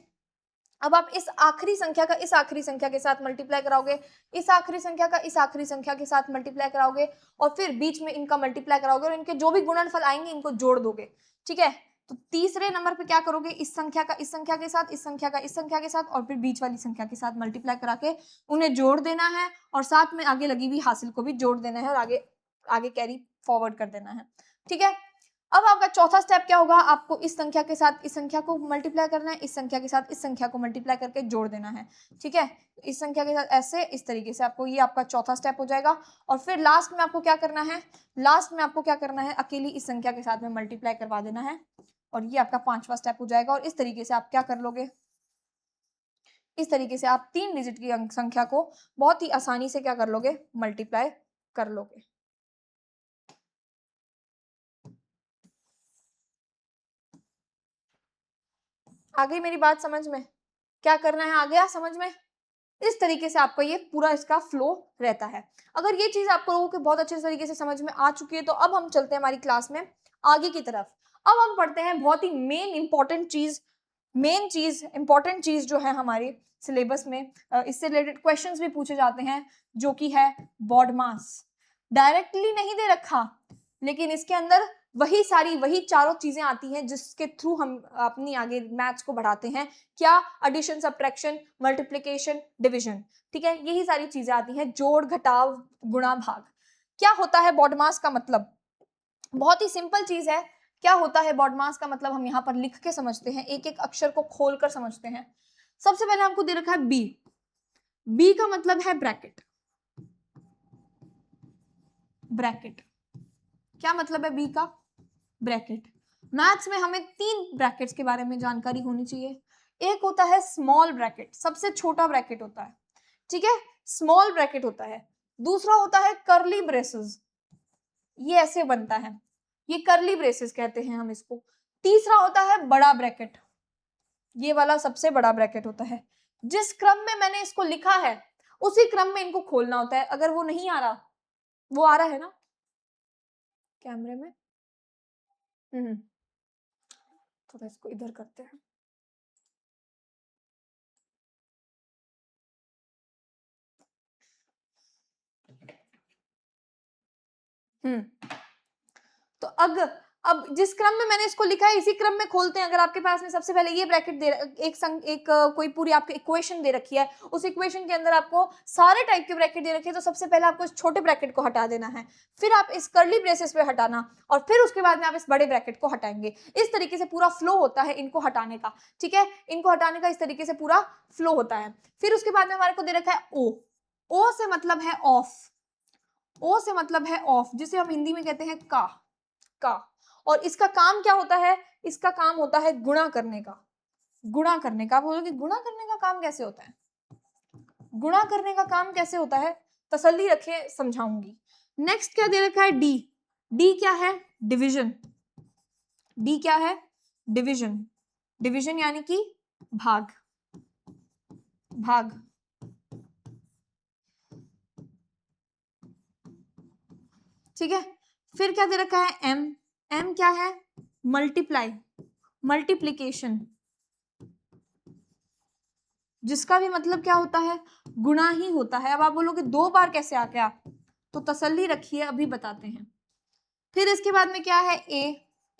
अब आप इस आखिरी संख्या का इस आखिरी संख्या के साथ मल्टीप्लाई कराओगे, इस आखिरी संख्या का इस आखिरी संख्या के साथ मल्टीप्लाई कराओगे, और फिर बीच में इनका मल्टीप्लाई कराओगे, और इनके जो भी गुणनफल आएंगे इनको जोड़ दोगे, ठीक है। तो तीसरे नंबर पे क्या करोगे, इस संख्या का इस संख्या के साथ, इस संख्या का इस संख्या के साथ, और फिर बीच वाली संख्या के साथ मल्टीप्लाई करा के उन्हें जोड़ देना है, और साथ में आगे लगी हुई हासिल को भी जोड़ देना है, और आगे आगे कैरी फॉरवर्ड कर देना है, ठीक है। अब आपका चौथा स्टेप क्या होगा, आपको इस संख्या के साथ इस संख्या को मल्टीप्लाई करना है, इस संख्या के साथ इस संख्या को मल्टीप्लाई करके जोड़ देना है, ठीक है। इस संख्या के साथ ऐसे, इस तरीके से आपको, ये आपका चौथा स्टेप हो जाएगा। और फिर लास्ट में आपको क्या करना है, लास्ट में आपको क्या करना है, अकेली इस संख्या के साथ में मल्टीप्लाई करवा देना है, और ये आपका 5वां स्टेप हो जाएगा। और इस तरीके से आप क्या कर लोगे, इस तरीके से आप 3 डिजिट की संख्या को बहुत ही आसानी से क्या कर लोगे, मल्टीप्लाई कर लोगे। आ गई मेरी बात समझ में, क्या करना है आ गया समझ में। इस तरीके से आपका ये पूरा इसका फ्लो रहता है। अगर ये चीज आप लोगों को बहुत अच्छे तरीके से समझ में आ चुकी है तो अब हम चलते हैं हमारी क्लास में आगे की तरफ। अब हम पढ़ते हैं बहुत ही मेन चीज इंपॉर्टेंट चीज जो है हमारे सिलेबस में, इससे रिलेटेड क्वेश्चंस भी पूछे जाते हैं, जो कि है बॉड मास। डायरेक्टली नहीं दे रखा, लेकिन इसके अंदर वही चारों चीजें आती हैं जिसके थ्रू हम अपनी आगे मैथ्स को बढ़ाते हैं। क्या, एडिशन, सब्ट्रैक्शन, मल्टीप्लिकेशन, डिवीजन, ठीक है। यही सारी चीजें आती हैं, जोड़, घटाव, गुणा, भाग। क्या होता है बॉड मास का मतलब, बहुत ही सिंपल चीज है। क्या होता है बॉड मास का मतलब, हम यहाँ पर लिख के समझते हैं, एक एक अक्षर को खोलकर समझते हैं। सबसे पहले हमको दे रखा है बी, बी का मतलब है ब्रैकेट, ब्रैकेट। क्या मतलब है बी का, ब्रैकेट। मैथ्स में हमें 3 ब्रैकेट्स के बारे में जानकारी होनी चाहिए। एक होता है स्मॉल ब्रैकेट, सबसे छोटा ब्रैकेट होता है, ठीक है, स्मॉल ब्रैकेट होता है। दूसरा होता है करली ब्रेसेस, ये ऐसे बनता है, ये करली ब्रेसेस कहते हैं हम इसको। तीसरा होता है बड़ा ब्रैकेट, ये वाला सबसे बड़ा ब्रैकेट होता है। जिस क्रम में मैंने इसको लिखा है उसी क्रम में इनको खोलना होता है। अगर वो नहीं आ रहा, वो आ रहा है ना कैमरे में, थोड़ा इसको इधर करते हैं। तो अब जिस क्रम में मैंने इसको लिखा है इसी क्रम में खोलते हैं। अगर आपके पास में सबसे पहले ये ब्रैकेट कोई पूरी आपको इक्वेशन दे रखी है, उस इक्वेशन के अंदर आपको सारे टाइप के ब्रैकेट दे रखे हैं, तो सबसे पहले आपको इस छोटे ब्रैकेट को हटा देना है, फिर आप इस कर्ली ब्रेसेस पे हटाना, और फिर उसके बाद में आप इस बड़े ब्रैकेट को हटाएंगे। इस तरीके से पूरा फ्लो होता है इनको हटाने का, ठीक है, इनको हटाने का इस तरीके से पूरा फ्लो होता है। फिर उसके बाद में हमारे को दे रखा है ओ से मतलब है ऑफ, ओ से मतलब है ऑफ, जिसे हम हिंदी में कहते हैं का। और इसका काम क्या होता है? इसका काम होता है गुणा करने का। गुणा करने का, आप बोलोगे गुणा करने का काम कैसे होता है? गुणा करने का काम कैसे होता है, तसल्ली रखिए, समझाऊंगी। नेक्स्ट क्या दे रखा है? डी। डी क्या है? डिवीजन। डी क्या है? डिवीजन। डिवीजन यानी कि भाग, भाग। ठीक है, फिर क्या दे रखा है? एम। एम क्या है? मल्टीप्लाई, मल्टीप्लीकेशन, जिसका भी मतलब क्या होता है? गुणा ही होता है। अब आप बोलोगे 2 बार कैसे आ गया, तो तसल्ली रखिए, अभी बताते हैं। फिर इसके बाद में क्या है?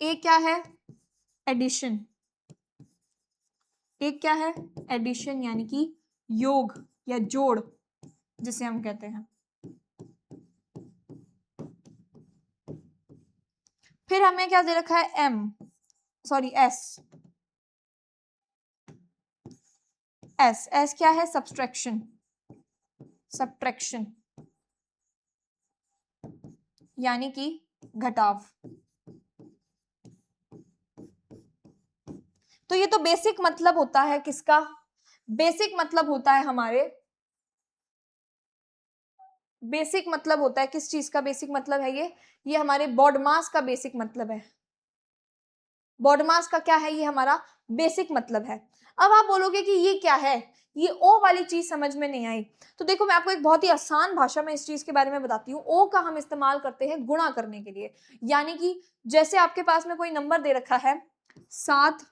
ए क्या है? एडिशन। ए क्या है? एडिशन यानी कि योग या जोड़, जिसे हम कहते हैं। फिर हमें क्या दे रखा है? एस। एस क्या है? सब्सट्रैक्शन, सब्ट्रैक्शन यानी कि घटाव। तो ये तो बेसिक मतलब होता है किसका? बेसिक मतलब होता है हमारे, बेसिक मतलब होता है किस चीज का बेसिक मतलब है? ये हमारे बॉडमास का बेसिक मतलब है। बॉडमास का क्या है? ये हमारा बेसिक मतलब है। अब आप बोलोगे कि ये क्या है, ये ओ वाली चीज समझ में नहीं आई। तो देखो, मैं आपको एक बहुत ही आसान भाषा में इस चीज के बारे में बताती हूँ। ओ का हम इस्तेमाल करते हैं गुणा करने के लिए, यानी कि जैसे आपके पास में कोई नंबर दे रखा है 7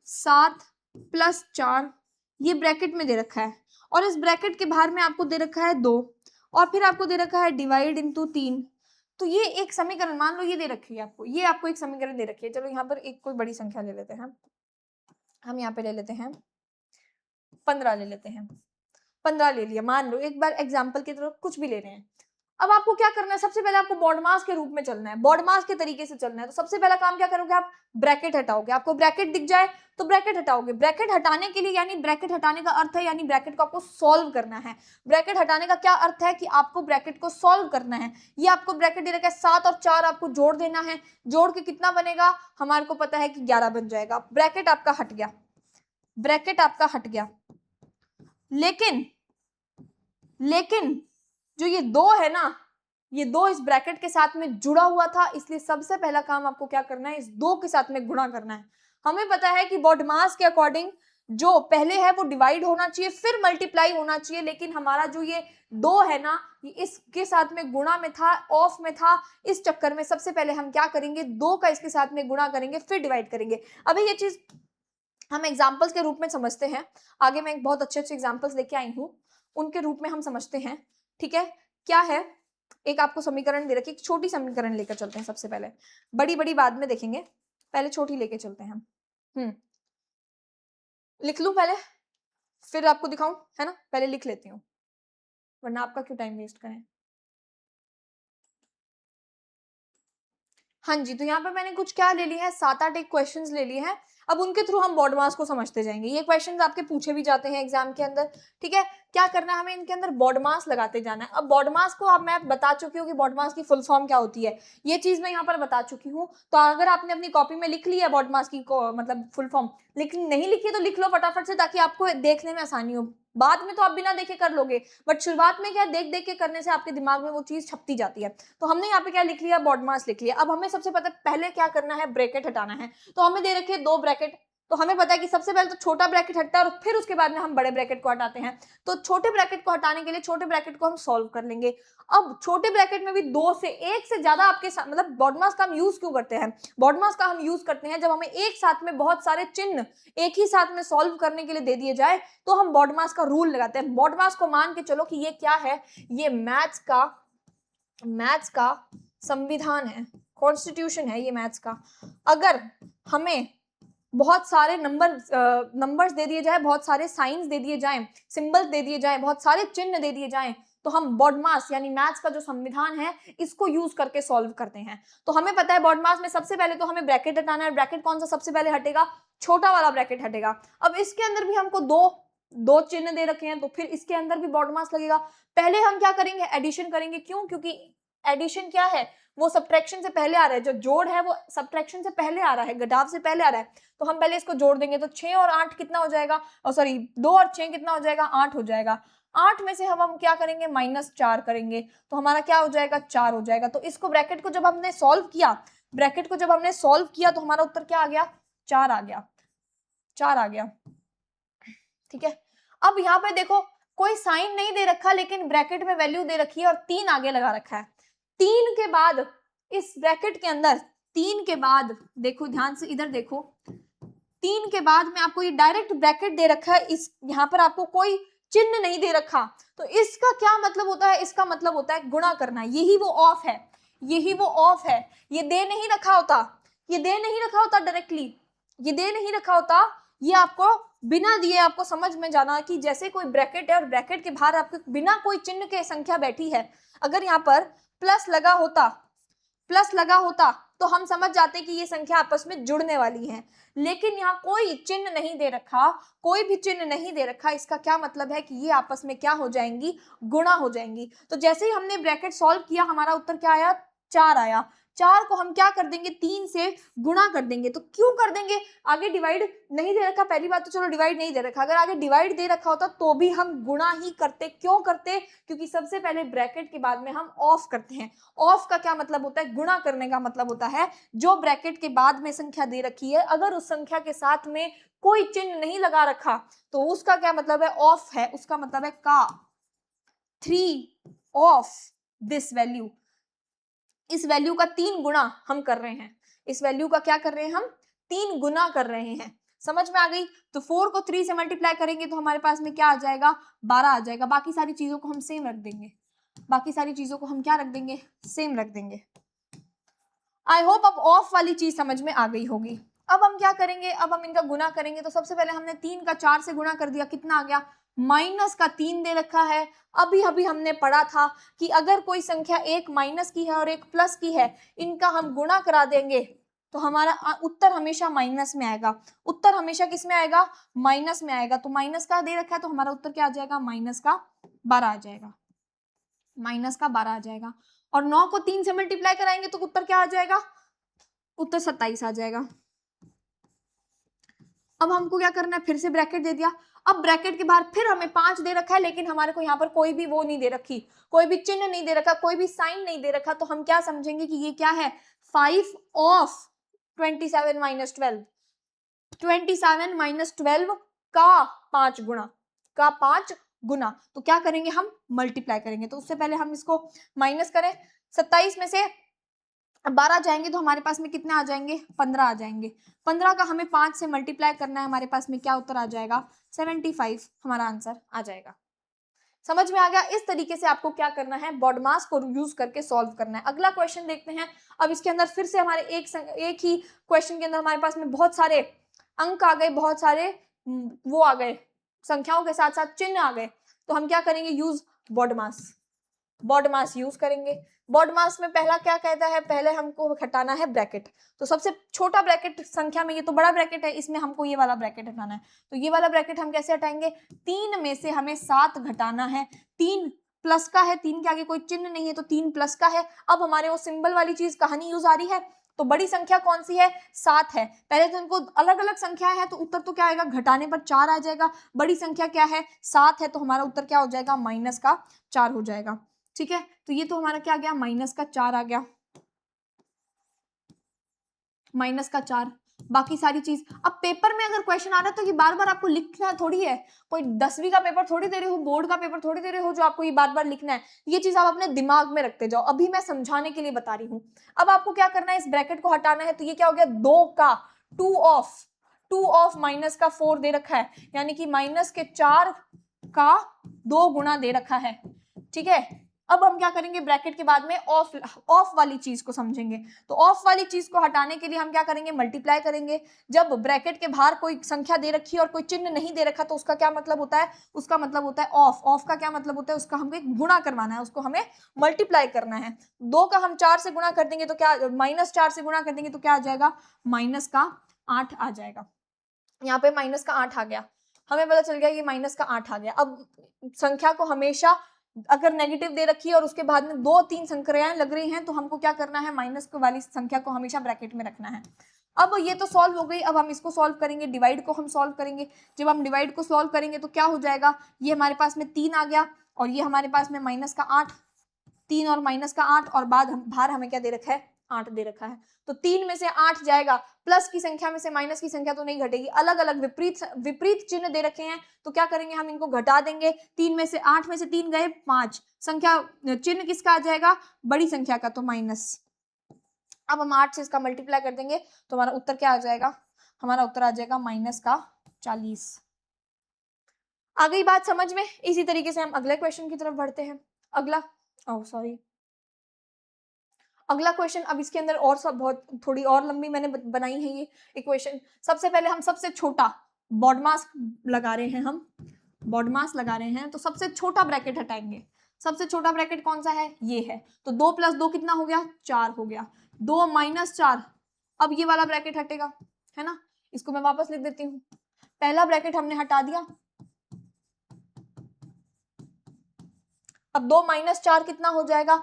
+ 4, ये ब्रैकेट में दे रखा है, और इस ब्रैकेट के बाहर में आपको दे रखा है 2, और फिर आपको दे रखा है डिवाइड इंटू 3। तो ये एक समीकरण, मान लो ये दे रखी है आपको, ये आपको एक समीकरण दे रखी है। चलो यहाँ पर एक कोई बड़ी संख्या ले लेते हैं, हम यहाँ पे ले लेते हैं 15 ले लेते हैं। 15 ले लिया, मान लो, एक बार एग्जाम्पल की तरफ कुछ भी ले रहे हैं। अब आपको क्या करना है? सबसे पहले आपको बॉडमास के रूप में चलना है, बॉडमास के तरीके से चलना है। तो सबसे पहला काम क्या करोगे? आप ब्रैकेट हटाओगे। आपको ब्रैकेट दिख जाए तो ब्रैकेट हटाओगे। ब्रैकेट हटाने के लिए, यानी ब्रैकेट हटाने का अर्थ है, यानी ब्रैकेट को आपको सॉल्व करना है। ब्रैकेट हटाने का क्या अर्थ है? कि आपको ब्रैकेट को सॉल्व करना है। ये आपको ब्रैकेट दे रखा है 7 और 4, आपको जोड़ देना है। जोड़ के कितना बनेगा? हमारे को पता है कि 11 बन जाएगा। ब्रैकेट आपका हट गया, ब्रैकेट आपका हट गया। लेकिन जो ये 2 है ना, ये 2 इस ब्रैकेट के साथ में जुड़ा हुआ था, इसलिए सबसे पहला काम आपको क्या करना है? इस 2 के साथ में गुणा करना है। हमें पता है कि बॉडमास के अकॉर्डिंग जो पहले है वो डिवाइड होना चाहिए, फिर मल्टीप्लाई होना चाहिए, लेकिन हमारा जो ये 2 है ना, ये इसके साथ में गुणा में था, ऑफ में था। इस चक्कर में सबसे पहले हम क्या करेंगे? 2 का इसके साथ में गुणा करेंगे, फिर डिवाइड करेंगे। अभी ये चीज हम एग्जाम्पल्स के रूप में समझते हैं। आगे मैं एक बहुत अच्छे एग्जाम्पल्स लेके आई हूँ, उनके रूप में हम समझते हैं। ठीक है, क्या है? एक आपको समीकरण दे रखी, एक छोटी समीकरण लेकर चलते हैं। सबसे पहले बड़ी बड़ी बाद में देखेंगे, पहले छोटी लेके चलते हैं हम। लिख लूं पहले, फिर आपको दिखाऊं, है ना? पहले लिख लेती हूँ, वरना आपका क्यों टाइम वेस्ट करें। हाँ जी, तो यहाँ पर मैंने कुछ क्या ले लिया है? 7-8 एक क्वेश्चंस ले लिए हैं। अब उनके थ्रू हम बॉडमास को समझते जाएंगे। ये क्वेश्चंस आपके पूछे भी जाते हैं एग्जाम के अंदर। ठीक है, क्या करना है हमें? इनके अंदर बॉडमास लगाते जाना है। अब बॉडमास को अब मैं बता चुकी हूँ कि बॉडमास की फुल फॉर्म क्या होती है, ये चीज मैं यहाँ पर बता चुकी हूँ। तो अगर आपने अपनी कॉपी में लिख लिया बॉडमास की मतलब फुल फॉर्म, नहीं लिखी तो लिख लो फटाफट से, ताकि आपको देखने में आसानी हो। बाद में तो आप बिना देखे कर लोगे, बट शुरुआत में क्या, देख देख के करने से आपके दिमाग में वो चीज छपती जाती है। तो हमने यहाँ पे क्या लिख लिया? बॉडमास लिख लिया। अब हमें सबसे पहले क्या करना है? ब्रैकेट हटाना है। तो हमें दे रखे 2 ब्रैकेट, तो हमें पता है कि सबसे पहले तो छोटा ब्रैकेट हटता है और फिर उसके बाद में हम बड़े ब्रैकेट को हटाते हैं। तो छोटे ब्रैकेट को हटाने के लिए छोटे ब्रैकेट को हम सॉल्व कर लेंगे। अब छोटे ब्रैकेट में भी दो से एक से ज्यादा आपके मतलब बॉडमास का हम यूज क्यों करते हैं? बॉडमास का हम यूज करते हैं जब हमें एक साथ में बहुत सारे चिन्ह एक ही साथ में सॉल्व करने के लिए दे दिए जाए तो हम बॉडमास का रूल लगाते हैं। बॉडमास को मान के चलो कि ये क्या है, ये मैथ्स का संविधान है, कॉन्स्टिट्यूशन है ये मैथ्स का। अगर हमें बहुत सारे नंबर्स दे दिए जाए, बहुत सारे साइंस दे दिए जाएं, सिंबल्स दे दिए जाएं, बहुत सारे चिन्ह दे दिए जाएं, तो हम बॉडमास यानी मैथ्स का जो संविधान है इसको यूज करके सॉल्व करते हैं। तो हमें पता है बॉडमास में सबसे पहले तो हमें ब्रैकेट हटाना है। ब्रैकेट कौन सा सबसे पहले हटेगा? छोटा वाला ब्रैकेट हटेगा। अब इसके अंदर भी हमको दो चिन्ह दे रखे हैं तो फिर इसके अंदर भी बॉडमास लगेगा। पहले हम क्या करेंगे? एडिशन करेंगे। क्यों? क्योंकि एडिशन क्या है? वो सब्ट्रैक्शन से पहले आ रहा है। जो जोड़ है वो सब्ट्रैक्शन से पहले आ रहा है, घटाव से पहले आ रहा है। तो हम पहले इसको जोड़ देंगे तो 6 और 8 कितना हो जाएगा? सॉरी 2 और 6 कितना हो जाएगा? 8 हो जाएगा। 8 में से हम क्या करेंगे? -4 करेंगे तो हमारा क्या हो जाएगा? 4 हो जाएगा। तो इसको ब्रैकेट को जब हमने सॉल्व किया तो हमारा उत्तर क्या आ गया? 4 आ गया। 4 आ गया। ठीक है। अब यहाँ पे देखो कोई साइन नहीं दे रखा लेकिन ब्रैकेट में वैल्यू दे रखी है और 3 आगे लगा रखा है। 3 के बाद इस ब्रैकेट के अंदर 3 के बाद देखो, ध्यान से इधर देखो, 3 के बाद में आपको ये डायरेक्ट ब्रैकेट दे रखा है। इस यहाँ पर आपको कोई चिन्ह नहीं दे रखा। तो इसका क्या मतलब होता है? इसका मतलब होता है गुणा करना। यही वो ऑफ है, यही वो ऑफ है। ये दे नहीं रखा होता, ये दे नहीं रखा होता डायरेक्टली, ये दे नहीं रखा होता। ये आपको बिना दिए आपको समझ में जाना कि जैसे कोई ब्रैकेट है और ब्रैकेट के बाहर आपके बिना कोई चिन्ह के संख्या बैठी है। अगर यहाँ पर प्लस लगा होता तो हम समझ जाते कि ये संख्या आपस में जुड़ने वाली है। लेकिन यहाँ कोई चिन्ह नहीं दे रखा, कोई भी चिन्ह नहीं दे रखा। इसका क्या मतलब है कि ये आपस में क्या हो जाएंगी? गुणा हो जाएंगी। तो जैसे ही हमने ब्रैकेट सॉल्व किया हमारा उत्तर क्या आया? 4 आया। 4 को हम क्या कर देंगे? 3 से गुणा कर देंगे। तो क्यों कर देंगे? आगे डिवाइड नहीं दे रखा, पहली बात तो चलो डिवाइड नहीं दे रखा। अगर आगे डिवाइड दे रखा होता तो भी हम गुणा ही करते। क्यों करते? क्योंकि सबसे पहले ब्रैकेट के बाद में हम ऑफ करते हैं। ऑफ का क्या मतलब होता है? गुणा करने का मतलब होता है जो ब्रैकेट के बाद में संख्या दे रखी है अगर उस संख्या के साथ में कोई चिन्ह नहीं लगा रखा तो उसका क्या मतलब है? ऑफ है। उसका मतलब है का 3 ऑफ दिस वैल्यू। इस वैल्यू का 3 गुना हम कर रहे हैं। इस वैल्यू का क्या कर रहे हैं? हम 3 गुना कर रहे हैं। समझ में आ गई? तो 4 को 3 से मल्टीप्लाई करेंगे तो हमारे पास में क्या आ जाएगा? 12 आ जाएगा। बाकी सारी चीजों को हम सेम रख देंगे। बाकी सारी चीजों को हम क्या रख देंगे? सेम रख देंगे। आई होप अब ऑफ वाली चीज समझ में आ गई होगी। अब हम क्या करेंगे? अब हम इनका गुना करेंगे। तो सबसे पहले हमने 3 का 4 से गुना कर दिया, कितना आ गया? -3 दे रखा है। अभी अभी हमने पढ़ा था कि अगर कोई संख्या एक माइनस की है और एक प्लस की है, इनका हम गुणा करा देंगे तो हमारा उत्तर हमेशा माइनस में आएगा। उत्तर हमेशा किस में आएगा? माइनस में आएगा। तो माइनस का दे रखा है तो हमारा उत्तर क्या आ जाएगा? -12 आ जाएगा। -12 आ जाएगा। और 9 को 3 से मल्टीप्लाई कराएंगे तो उत्तर क्या आ जाएगा? उत्तर 27 आ जाएगा। अब हमको क्या करना है? फिर से ब्रैकेट दे दिया। अब ब्रैकेट के बाहर फिर हमें 5 दे रखा है लेकिन हमारे को यहाँ पर कोई भी वो नहीं दे रखी, कोई भी चिन्ह नहीं दे रखा, कोई भी साइन नहीं दे रखा। तो हम क्या समझेंगे कि ये क्या है? 5 ऑफ 27 - 12। 27 - 12 का 5 गुना। तो क्या करेंगे? हम मल्टीप्लाई करेंगे। तो उससे पहले हम इसको माइनस करें। 27 में से 12 जाएंगे तो हमारे पास में कितने आ जाएंगे? 15 आ जाएंगे। 15 का हमें 5 से मल्टीप्लाई करना है। हमारे पास में क्या उत्तर आ जाएगा? 75 हमारा आंसर आ जाएगा। समझ में आ गया? इस तरीके से आपको क्या करना है? बॉडमास को यूज करके सॉल्व करना है। अगला क्वेश्चन देखते हैं। अब इसके अंदर फिर से हमारे एक ही क्वेश्चन के अंदर हमारे पास में बहुत सारे अंक आ गए, बहुत सारे वो आ गए, संख्याओं के साथ साथ चिन्ह आ गए। तो हम क्या करेंगे? यूज बॉडमास यूज करेंगे। बॉडमास में पहला क्या कहता है? पहले हमको हटाना है ब्रैकेट। तो सबसे छोटा ब्रैकेट संख्या में, ये तो बड़ा ब्रैकेट है, इसमें हमको ये वाला ब्रैकेट हटाना है। तो ये वाला ब्रैकेट हम कैसे हटाएंगे? 3 में से हमें 7 घटाना है। 3 प्लस का है, 3 के आगे कोई चिन्ह नहीं है तो 3 प्लस का है। अब हमारे वो सिंबल वाली चीज कहाँ नहीं यूज आ रही है? तो बड़ी संख्या कौन सी है? 7 है। पहले तो इनको अलग अलग संख्या है तो उत्तर तो क्या आएगा? घटाने पर 4 आ जाएगा। बड़ी संख्या क्या है? 7 है। तो हमारा उत्तर क्या हो जाएगा? -4 हो जाएगा। ठीक है। तो ये तो हमारा क्या आ गया? -4 आ गया। -4। बाकी सारी चीज। अब पेपर में अगर क्वेश्चन आ रहा है तो ये बार बार आपको लिखना थोड़ी है, कोई 10वीं का पेपर थोड़ी दे रहे हो, बोर्ड का पेपर थोड़ी दे रहे हो जो आपको ये बार बार लिखना है। ये चीज आप अपने दिमाग में रखते जाओ, अभी मैं समझाने के लिए बता रही हूँ। अब आपको क्या करना है, इस ब्रैकेट को हटाना है। तो ये क्या हो गया, 2 का 2 ऑफ माइनस का 4 दे रखा है, यानी कि माइनस के 4 का 2 गुना दे रखा है। ठीक है, अब हम क्या करेंगे, ब्रैकेट के बाद में ऑफ वाली चीज को समझेंगे। तो ऑफ वाली चीज को हटाने के लिए हम क्या करेंगे, मल्टीप्लाई करेंगे। जब ब्रैकेट के बाहर कोई संख्या दे रखी है और कोई चिन्ह नहीं दे रखा तो उसका क्या मतलब होता है, उसका मतलब होता है ऑफ। ऑफ का क्या मतलब होता है, उसका हमें गुणा करवाना है, उसको हमें मल्टीप्लाई करना है। 2 का हम 4 से गुणा कर देंगे तो क्या, -4 से गुणा कर देंगे तो क्या आ जाएगा, -8 आ जाएगा। यहाँ पे -8 आ गया, हमें पता चल गया ये -8 आ गया। अब संख्या को हमेशा अगर नेगेटिव दे रखी है और उसके बाद में 2-3 संख्याएं लग रही हैं तो हमको क्या करना है, माइनस वाली संख्या को हमेशा ब्रैकेट में रखना है। अब ये तो सॉल्व हो गई, अब हम इसको सॉल्व करेंगे, डिवाइड को हम सॉल्व करेंगे। जब हम डिवाइड को सॉल्व करेंगे तो क्या हो जाएगा, ये हमारे पास में 3 आ गया और ये हमारे पास में -8, 3 और -8 और बाद बाहर हमें क्या दे रखा है, 8 दे रखा है। तो 3 में से 8 जाएगा, प्लस की संख्या में से माइनस की संख्या तो नहीं घटेगी, अलग अलग विपरीत चिन्ह दे रखे हैं तो क्या करेंगे, हम इनको घटा देंगे। 3 में से 8 में से 3 गए 5, संख्या चिन्ह किसका आ जाएगा, बड़ी संख्या का, तो माइनस। अब हम 8 से इसका मल्टीप्लाई कर देंगे तो हमारा उत्तर क्या आ जाएगा, हमारा उत्तर आ जाएगा -40। आ गई बात समझ में। इसी तरीके से हम अगले क्वेश्चन की तरफ बढ़ते हैं। अगला क्वेश्चन, अब इसके अंदर और सब बहुत थोड़ी और लंबी मैंने बनाई है ये इक्वेशन। सबसे पहले हम सबसे छोटा बॉडमास लगा रहे हैं, हम बॉडमास लगा रहे हैं तो सबसे छोटा ब्रैकेट हटाएंगे। सबसे छोटा ब्रैकेट कौन सा है, ये है। तो 2 + 2 कितना हो गया, 4 हो गया। 2 - 4, अब ये वाला ब्रैकेट हटेगा, है ना। इसको मैं वापस लिख देती हूँ। पहला ब्रैकेट हमने हटा दिया। अब 2 - 4 कितना हो जाएगा,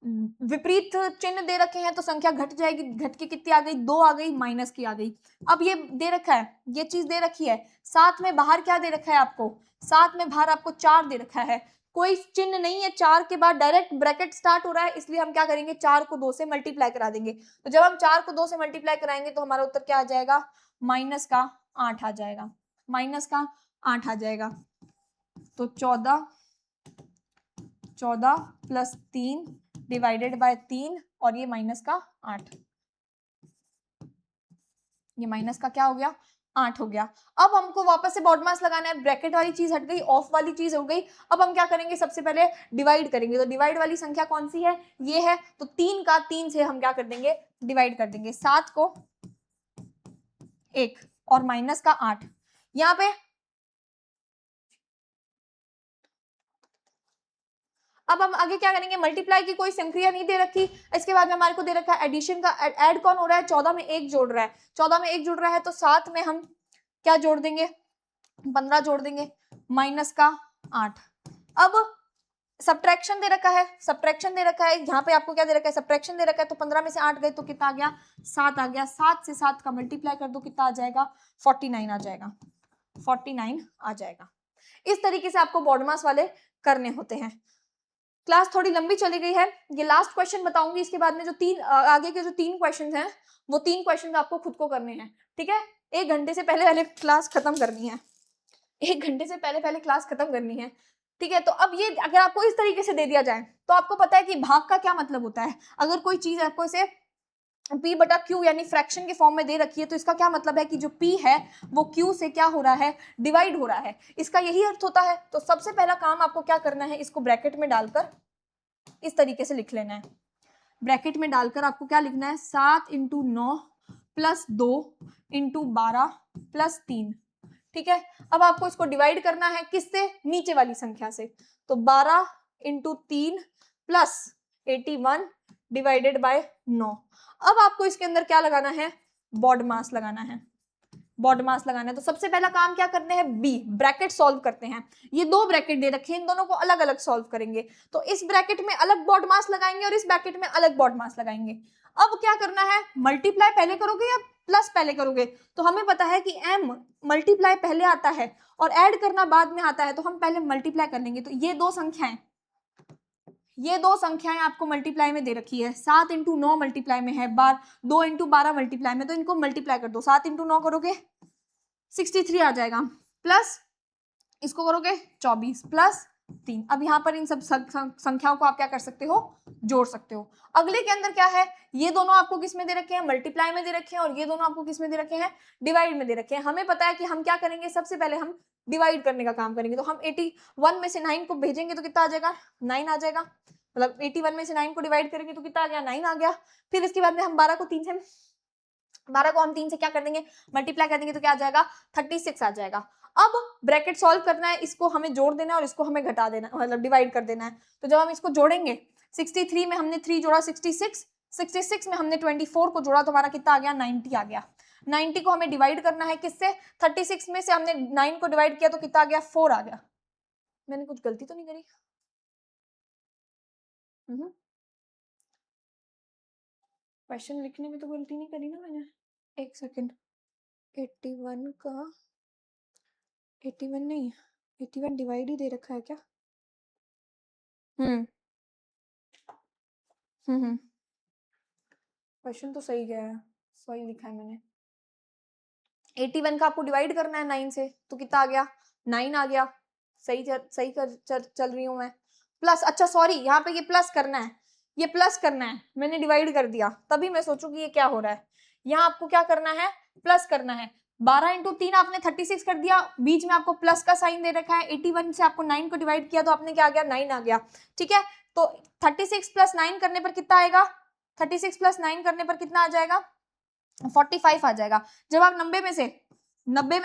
विपरीत चिन्ह दे रखे हैं तो संख्या घट जाएगी, घट के कितनी आ गई, 2 आ गई, माइनस की आ गई। अब ये दे रखा है, ये चीज दे रखी है, साथ में बाहर क्या दे रखा है आपको, साथ में बाहर आपको 4 दे रखा है, कोई चिन्ह नहीं है, 4 के बाद डायरेक्ट ब्रैकेट स्टार्ट हो रहा है, इसलिए हम क्या करेंगे, 4 को 2 से मल्टीप्लाई करा देंगे। तो जब हम 4 को 2 से मल्टीप्लाई कराएंगे तो हमारा उत्तर क्या आ जाएगा, -8 आ जाएगा, -8 आ जाएगा। तो 14 + 3 डिवाइडेड बाय 3 और ये -8, ये माइनस का क्या हो गया, 8 हो गया। अब हमको वापस से बॉडमास लगाना है, ब्रैकेट वाली चीज हट गई, ऑफ वाली चीज हो गई। अब हम क्या करेंगे, सबसे पहले डिवाइड करेंगे। तो डिवाइड वाली संख्या कौन सी है, ये है। तो 3 का 3 से हम क्या कर देंगे, डिवाइड कर देंगे। 7 को 1 और -8, यहाँ पे अब हम आगे क्या करेंगे, मल्टीप्लाई की कोई संख्या नहीं दे रखी, इसके बाद में हमारे को दे रखा है एडिशन का। ऐड कौन हो रहा है, 14 में 1 जोड़ रहा है, 14 में 1 जुड़ रहा है तो साथ में हम क्या जोड़ देंगे, 15 जोड़ देंगे, -8। अब सब्ट्रैक्शन दे रखा है, सब्ट्रैक्शन दे रखा है, यहाँ पे आपको क्या दे रखा है, सब्ट्रैक्शन दे रखा है। तो 15 में से 8 गए तो कितना आ गया, 7 आ गया। 7 से 7 का मल्टीप्लाई कर दो, कितना आ जाएगा, 49 आ जाएगा, 49 आ जाएगा। इस तरीके से आपको बॉडमास वाले करने होते हैं। क्लास थोड़ी लंबी चली गई है, ये लास्ट क्वेश्चन बताऊंगी, इसके बाद में जो आगे के जो 3 क्वेश्चन हैं वो 3 क्वेश्चन आपको खुद को करने हैं, ठीक है। 1 घंटे से पहले पहले क्लास खत्म करनी है, 1 घंटे से पहले पहले क्लास खत्म करनी है, ठीक है। तो अब ये अगर आपको इस तरीके से दे दिया जाए तो आपको पता है कि भाग का क्या मतलब होता है। अगर कोई चीज आपको इसे P/Q यानी फ्रैक्शन के फॉर्म में दे रखी है तो इसका क्या मतलब है कि जो P है वो Q से क्या हो रहा है, डिवाइड हो रहा है, इसका यही अर्थ होता है। तो सबसे पहला काम आपको क्या करना है, इसको ब्रैकेट में डालकर इस तरीके से लिख लेना है। ब्रैकेट में डालकर आपको क्या लिखना है, 7 × 9 + 2 × 12 + 3, ठीक है। अब आपको इसको डिवाइड करना है किससे, नीचे वाली संख्या से। तो 12 × 3 + 81 डिवाइडेड बाय 9। अब आपको इसके अंदर क्या लगाना है, बॉडमास लगाना है, बॉडमास लगाना है। तो सबसे पहला काम क्या करते हैं, बी ब्रैकेट सॉल्व करते हैं। ये 2 ब्रैकेट दे रखे हैं, इन दोनों को अलग अलग सॉल्व करेंगे। तो इस ब्रैकेट में अलग बॉडमास लगाएंगे और इस ब्रैकेट में अलग बॉडमास लगाएंगे। अब क्या करना है, मल्टीप्लाई पहले करोगे या प्लस पहले करोगे। तो हमें पता है कि m मल्टीप्लाई पहले आता है और ऐड करना बाद में आता है, तो हम पहले मल्टीप्लाई कर लेंगे। तो ये 2 संख्याएं, ये दो संख्याएं आपको मल्टीप्लाई में दे रखी है, 7 इंटू 9 मल्टीप्लाई में है, 2 इंटू 12 मल्टीप्लाई में, तो इनको मल्टीप्लाई कर दो, 7 इंटू 9 करोगे 63 आ जाएगा, प्लस इसको करोगे 24 प्लस 3। अब यहाँ पर इन सब संख्याओं को आप क्या कर सकते हो, जोड़ सकते हो। अगले के अंदर क्या है, ये दोनों आपको किस में दे रखे हैं, मल्टीप्लाई में दे रखे हैं, और ये दोनों आपको किस में दे रखे हैं, डिवाइड में दे रखे हैं। हमें पता है कि हम क्या करेंगे, सबसे पहले हम डिवाइड करने का काम करेंगे, तो हम 81 में से 9 को भेजेंगे तो कितना आ जाएगा, 9 आ जाएगा, मतलब 81 में से 9 को डिवाइड करेंगे तो कितना आ गया, 9 आ गया। फिर इसके बाद में हम 12 को 3 से क्या कर देंगे, मल्टीप्लाई कर देंगे तो क्या आ जाएगा, 36 आ जाएगा। अब ब्रैकेट सॉल्व करना है, इसको हमें जोड़ देना है और इसको हमें घटा देना, मतलब डिवाइड कर देना है। तो जब हम इसको जोड़ेंगे, 63 में हमने 3 जोड़ा 66 में हमने 24 को जोड़ा तो हमारा कितना आ गया, 90 आ गया। 90 को हमें डिवाइड करना है किससे, 36 में से हमने 9 को डिवाइड किया तो कितना आ गया, 4 आ गया। मैंने कुछ गलती तो नहीं करी? क्वेश्चन लिखने में तो गलती नहीं करी ना मैंने? एक सेकंड, 81 का 81 नहीं, 81 डिवाइड ही दे रखा है क्या? क्वेश्चन तो सही गया है, सही लिखा है मैंने। 81 का आपको डिवाइड करना है 9 से, तो कितना आ गया, 9 आ गया। चल रही हूँ मैं। प्लस, अच्छा सॉरी, यहाँ पे ये प्लस करना है, ये प्लस करना है, मैंने डिवाइड कर दिया, तभी मैं सोचूं कि ये क्या हो रहा है। यहाँ आपको क्या करना है, प्लस करना है। 12 इंटू 3 आपने 36 कर दिया, बीच में आपको प्लस का साइन दे रखा है। 81 से आपको 9 को डिवाइड किया तो आपने क्या आ गया, 9 आ गया। ठीक है, तो 36 प्लस 9 करने पर कितना आएगा, 36 प्लस 9 करने पर कितना आ जाएगा, 45 आ जाएगा। जब आप 90 में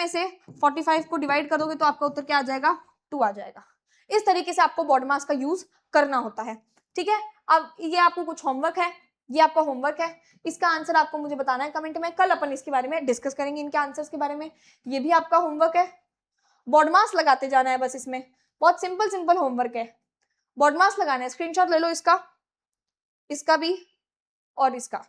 से 45 को डिवाइड करोगे तो आपका उत्तर क्या आ जाएगा, 2 आ जाएगा। इस तरीके से आपको बॉड मास का यूज करना होता है। ठीक है, अब ये आपको कुछ होमवर्क है, ये आपका होमवर्क है, इसका आंसर आपको मुझे बताना है कमेंट में। कल अपन इसके बारे में डिस्कस करेंगे, इनके आंसर्स के बारे में। ये भी आपका होमवर्क है, बॉड मास लगाते जाना है बस, इसमें बहुत सिंपल होमवर्क है, बॉड मास लगाना है। स्क्रीनशॉट ले लो इसका भी और इसका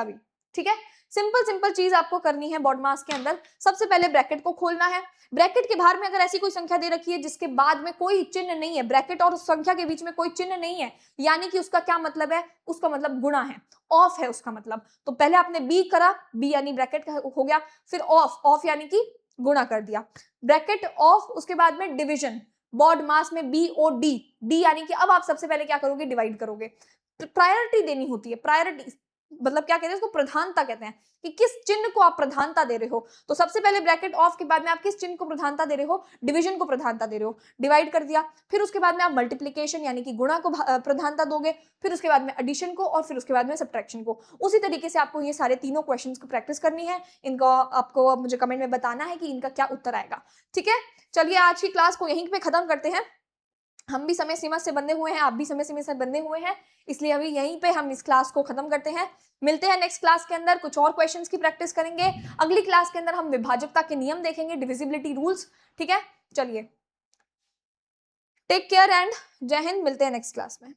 भी। ठीक है, सिंपल चीज आपको करनी है बॉड मास के अंदर। सबसे पहले ब्रैकेट को खोलना है, ब्रैकेट के बाहर में अगर ऐसी कोई संख्या दे रखी है जिसके बाद में कोई चिन्ह नहीं है, ब्रैकेट और उस संख्या के बीच में कोई चिन्ह नहीं है, यानी कि उसका क्या मतलब है, उसका मतलब गुणा है, ऑफ है उसका मतलब। तो पहले आपने बी करा, बी यानी ब्रैकेट हो गया, फिर ऑफ यानी कि गुणा कर दिया, ब्रैकेट ऑफ, उसके बाद में डिविजन, बॉड मास में BOD, डी यानी कि अब आप सबसे पहले क्या करोगे, डिवाइड करोगे। प्रायोरिटी देनी होती है, प्रायोरिटी मतलब क्या कहते हैं उसको, प्रधानता कहते हैं, कि किस चिन्ह को आप प्रधानता दे रहे हो। तो सबसे पहले ब्रैकेट ऑफ के बाद में आप किस चिन्ह को प्रधानता दे रहे हो, डिवीजन को प्रधानता दे रहे हो, डिवाइड कर दिया। फिर उसके बाद में आप मल्टीप्लिकेशन यानी कि गुणा को प्रधानता दोगे, फिर उसके बाद में एडिशन को, और फिर उसके बाद में सब्ट्रैक्शन को। उसी तरीके से आपको ये सारे तीनों क्वेश्चंस को प्रैक्टिस करनी है। इनको आपको मुझे कमेंट में बताना है कि इनका क्या उत्तर आएगा। ठीक है, चलिए आज की क्लास को यहीं पे खत्म करते हैं। हम भी समय सीमा से बंधे हुए हैं, आप भी समय सीमा से बंधे हुए हैं, इसलिए अभी यहीं पे हम इस क्लास को खत्म करते हैं। मिलते हैं नेक्स्ट क्लास के अंदर, कुछ और क्वेश्चंस की प्रैक्टिस करेंगे। अगली क्लास के अंदर हम विभाजकता के नियम देखेंगे, डिविजिबिलिटी रूल्स। ठीक है, चलिए टेक केयर एंड जय हिंद, मिलते हैं नेक्स्ट क्लास में।